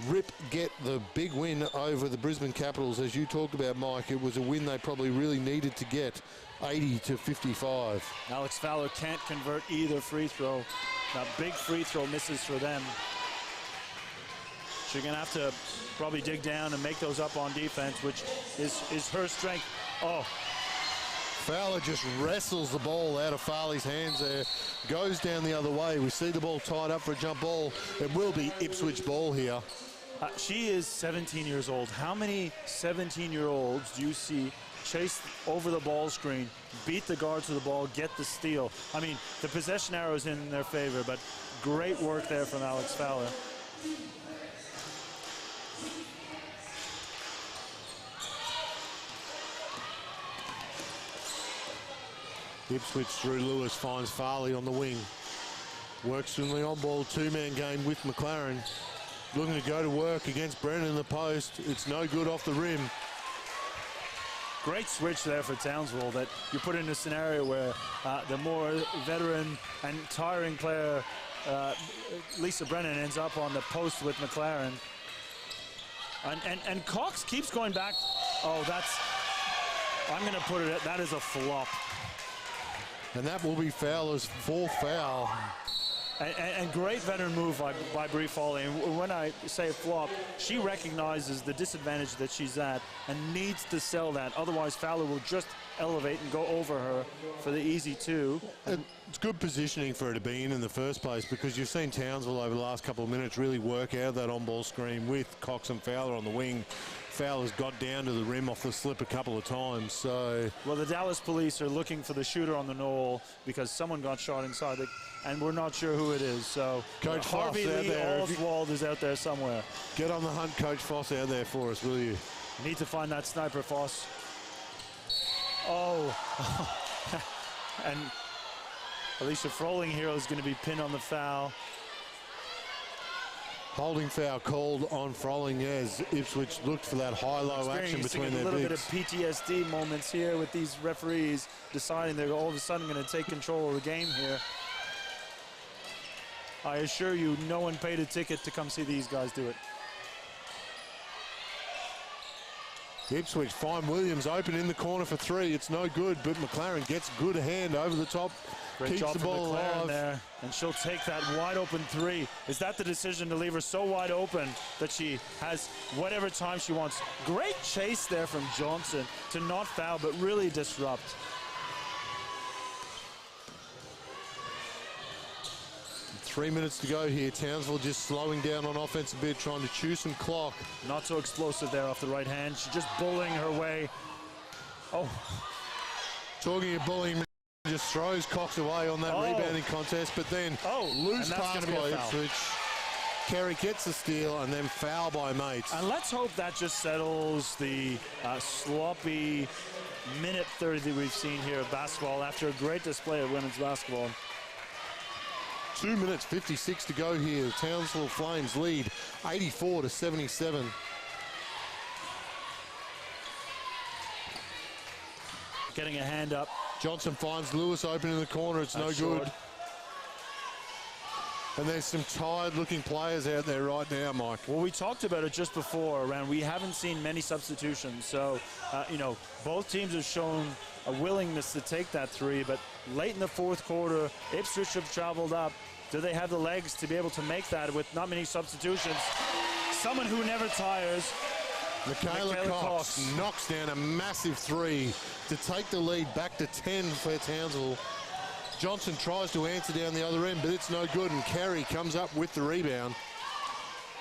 Rip get the big win over the Brisbane Capitals. As you talked about, Mike, it was a win they probably really needed to get, 80-55. Alex Fowler can't convert either free throw. That big free throw misses for them. She's going to have to probably dig down and make those up on defense, which is her strength. Oh. Fowler just wrestles the ball out of Farley's hands there, goes down the other way. We see the ball tied up for a jump ball. It will be Ipswich ball here. She is 17 years old. How many 17-year-olds do you see chase over the ball screen, beat the guards to the ball, get the steal? I mean, the possession arrow is in their favor, but great work there from Alex Fowler. Ipswich through Lewis finds Farley on the wing. Works in the on-ball 2-man game with McLaren. Looking to go to work against Brennan in the post. It's no good off the rim. Great switch there for Townsville, that you put in a scenario where the more veteran and tiring player, Lisa Brennan, ends up on the post with McLaren. And Cox keeps going back. Oh, I'm going to put it, that is a flop. And that will be Fowler's 4th foul. And great veteran move by Bri Foley. And when I say flop, she recognizes the disadvantage that she's at and needs to sell that. Otherwise, Fowler will just elevate and go over her for the easy 2. It's good positioning for her to be in the first place, because you've seen Townsville over the last couple of minutes really work out that on-ball screen with Cox and Fowler on the wing. Fowler's got down to the rim off the slip a couple of times. So, well, the Dallas police are looking for the shooter on the knoll because someone got shot inside, and we're not sure who it is. So Coach Harvey Foss Lee Oswald is out there somewhere. Get on the hunt, Coach Foss, out there for us, will you? Need to find that sniper, Foss. Oh, and Alicia Froling here is going to be pinned on the foul. Holding foul called on Froling as Ipswich looked for that high-low action between their bigs. A little bit of PTSD moments here with these referees deciding they're all of a sudden going to take control of the game here. I assure you, no one paid a ticket to come see these guys do it. Ipswich find Williams open in the corner for 3. It's no good, but McLaren gets good hand over the top. Great keeps job the from ball McLaren alive. there, and she'll take that wide open 3. Is that the decision to leave her so wide open that she has whatever time she wants? Great chase there from Johnson to not foul, but really disrupt. Three minutes to go here. Townsville just slowing down on offense a bit, trying to chew some clock. Not so explosive there off the right hand. She's just bullying her way. Oh. Talking of bullying, just throws Cox away on that rebounding contest, but then loose pass by Ipswich. Kerry gets the steal and then foul by Mates. And let's hope that just settles the sloppy minute 30 that we've seen here of basketball after a great display of women's basketball. 2 minutes 56 to go here. Townsville Flames lead 84-77. Getting a hand up. Johnson finds Lewis open in the corner. It's no good. And there's some tired-looking players out there right now, Mike. Well, we talked about it just before, around we haven't seen many substitutions. So, you know, both teams have shown a willingness to take that 3, but late in the 4th quarter, Ipswich have traveled up. Do they have the legs to be able to make that with not many substitutions? Someone who never tires. Michaela Cox knocks down a massive 3 to take the lead back to 10 for Townsville. Johnson tries to answer down the other end, but it's no good, and Carey comes up with the rebound.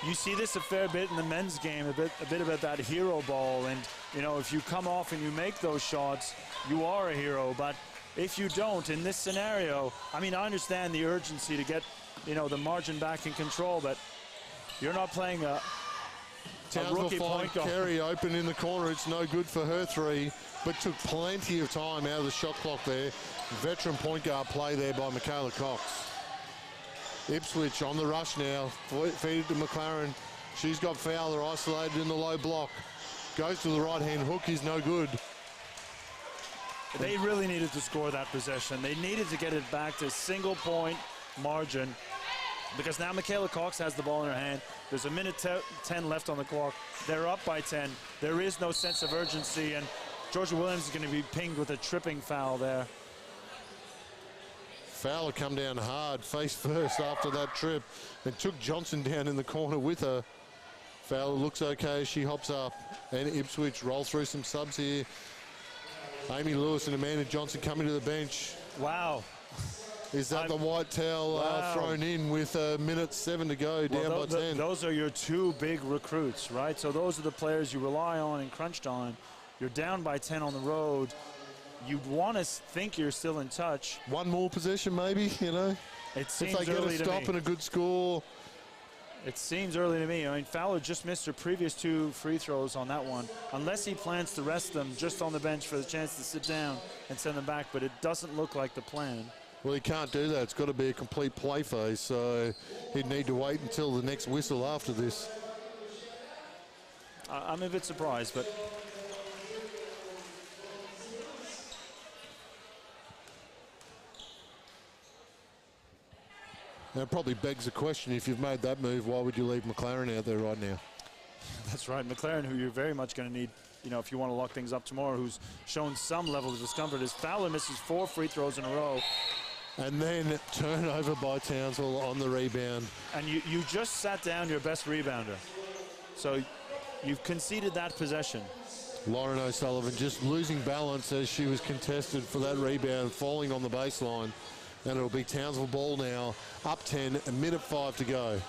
You see this a fair bit in the men's game, a bit about that hero ball, and you know, if you come off and you make those shots, you are a hero. But if you don't, in this scenario, I mean, I understand the urgency to get, you know, the margin back in control, but you're not playing a rookie point guard. Carey open in the corner. It's no good for her 3, but took plenty of time out of the shot clock there. Veteran point guard play there by Michaela Cox. Ipswich on the rush now. Feed it to McLaren. She's got Fowler isolated in the low block. Goes to the right-hand hook. Is no good. They really needed to score that possession. They needed to get it back to single-point margin, because now Michaela Cox has the ball in her hand. There's a minute 10 left on the clock. They're up by 10. There is no sense of urgency, and Georgia Williams is going to be pinged with a tripping foul there. Fowler come down hard, face first after that trip, and took Johnson down in the corner with her. Fowler looks okay as she hops up, and Ipswich roll through some subs here. Amy Lewis and Amanda Johnson coming to the bench. Wow. Is that the white towel thrown in with minute 7 to go, down by 10? Those are your 2 big recruits, right? So those are the players you rely on and crunch time. You're down by 10 on the road. You'd want to think you're still in touch. One more possession, maybe, you know? It seems if they get early a stop and a good score. It seems early to me. I mean, Fowler just missed her previous 2 free throws on that one. Unless he plans to rest them just on the bench for the chance to sit down and send them back, but it doesn't look like the plan. Well, he can't do that. It's got to be a complete play phase, so he'd need to wait until the next whistle after this. I'm a bit surprised, but that probably begs the question, if you've made that move, why would you leave McLaren out there right now? That's right. McLaren, who you're very much going to need, you know, if you want to lock things up tomorrow, who's shown some level of discomfort, as Fowler misses 4 free throws in a row. And then turnover by Townsville on the rebound. And you just sat down your best rebounder. So you've conceded that possession. Lauren O'Sullivan just losing balance as she was contested for that rebound, falling on the baseline. And it'll be Townsville ball now, up 10, a minute 5 to go.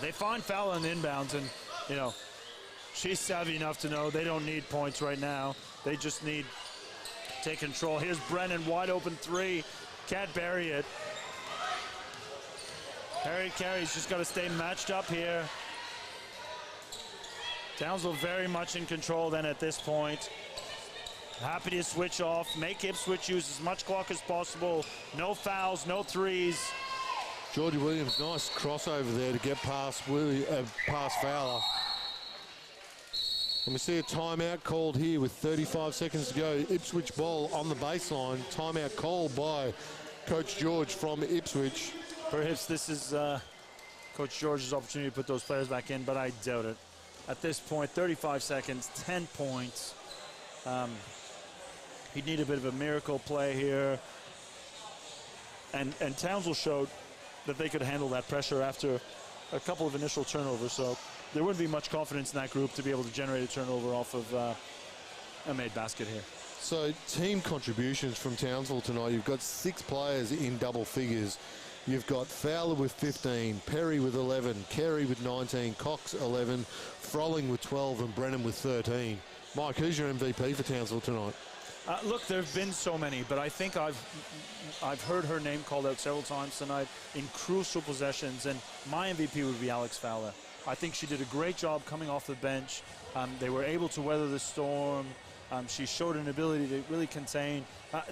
They find Fowler in the inbounds, and, you know, she's savvy enough to know they don't need points right now. They just need to take control. Here's Brennan, wide open 3. Can't bury it. Harry Carey's just got to stay matched up here. Townsville very much in control then at this point. Happy to switch off, make Ipswich use as much clock as possible. No fouls, no threes. Georgia Williams, nice crossover there to get past Fowler. And we see a timeout called here with 35 seconds to go. Ipswich ball on the baseline. Timeout called by Coach George from Ipswich. Perhaps this is Coach George's opportunity to put those players back in, but I doubt it. At this point, 35 seconds, 10 points. He'd need a bit of a miracle play here. And Townsville showed that they could handle that pressure after a couple of initial turnovers. So there wouldn't be much confidence in that group to be able to generate a turnover off of a made basket here. So team contributions from Townsville tonight. You've got 6 players in double figures. You've got Fowler with 15, Perry with 11, Carey with 19, Cox 11, Frolling with 12, and Brennan with 13. Mike, who's your MVP for Townsville tonight? Look, there have been so many, but I think I've heard her name called out several times tonight in crucial possessions, and my MVP would be Alex Fowler. I think she did a great job coming off the bench. They were able to weather the storm. She showed an ability to really contain.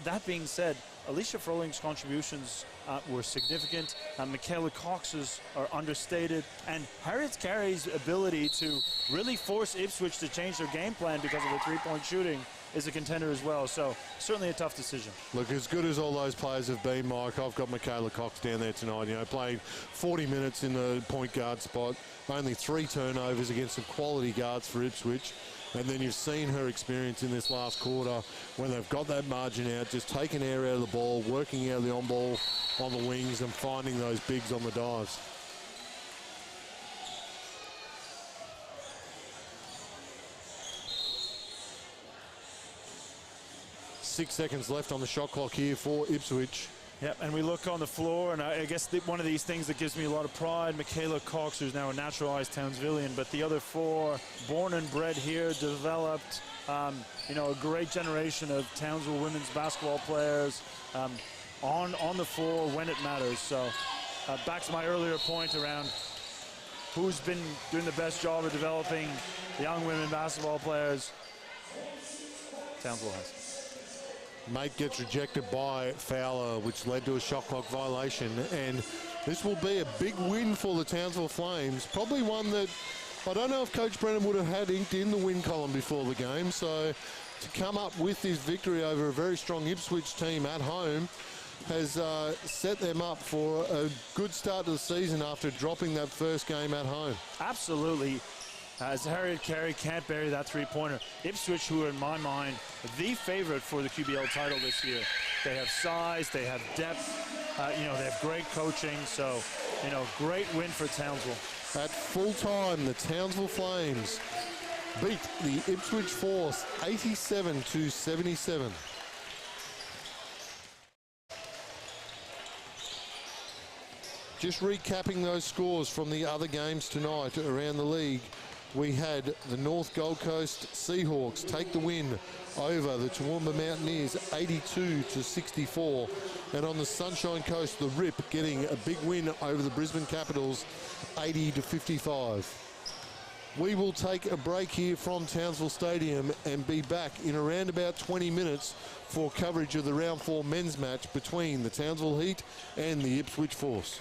That being said, Alicia Froling's contributions were significant. Michaela Cox's are understated. And Harriet Carey's ability to really force Ipswich to change their game plan because of the three-point shooting is a contender as well. So certainly a tough decision. Look, as good as all those players have been, Mike, I've got Michaela Cox down there tonight. You know, playing 40 minutes in the point guard spot, only 3 turnovers against some quality guards for Ipswich. And then you've seen her experience in this last quarter when they've got that margin out, just taking air out of the ball, working out of the on-ball on the wings and finding those bigs on the dives. Six seconds left on the shot clock here for Ipswich. Yep, and we look on the floor, and I guess one of these things that gives me a lot of pride, Michaela Cox, who's now a naturalized Townsvillian, but the other 4, born and bred here, developed, you know, a great generation of Townsville women's basketball players on the floor when it matters. So back to my earlier point around who's been doing the best job of developing young women basketball players, Townsville has. Mate gets rejected by Fowler, which led to a shot clock violation. And this will be a big win for the Townsville Flames. Probably one that I don't know if Coach Brennan would have had inked in the win column before the game. So to come up with this victory over a very strong Ipswich team at home has set them up for a good start to the season after dropping that first game at home. Absolutely. As Harriet Carey can't bury that three-pointer. Ipswich, who are in my mind the favorite for the QBL title this year. They have size, they have depth, you know, they have great coaching. So, you know, great win for Townsville. At full time, the Townsville Flames beat the Ipswich Force 87-77. Just recapping those scores from the other games tonight around the league. We had the North Gold Coast Seahawks take the win over the Toowoomba Mountaineers 82-64. And on the Sunshine Coast, the Rip getting a big win over the Brisbane Capitals 80-55. We will take a break here from Townsville Stadium and be back in around about 20 minutes for coverage of the round 4 men's match between the Townsville Heat and the Ipswich Force.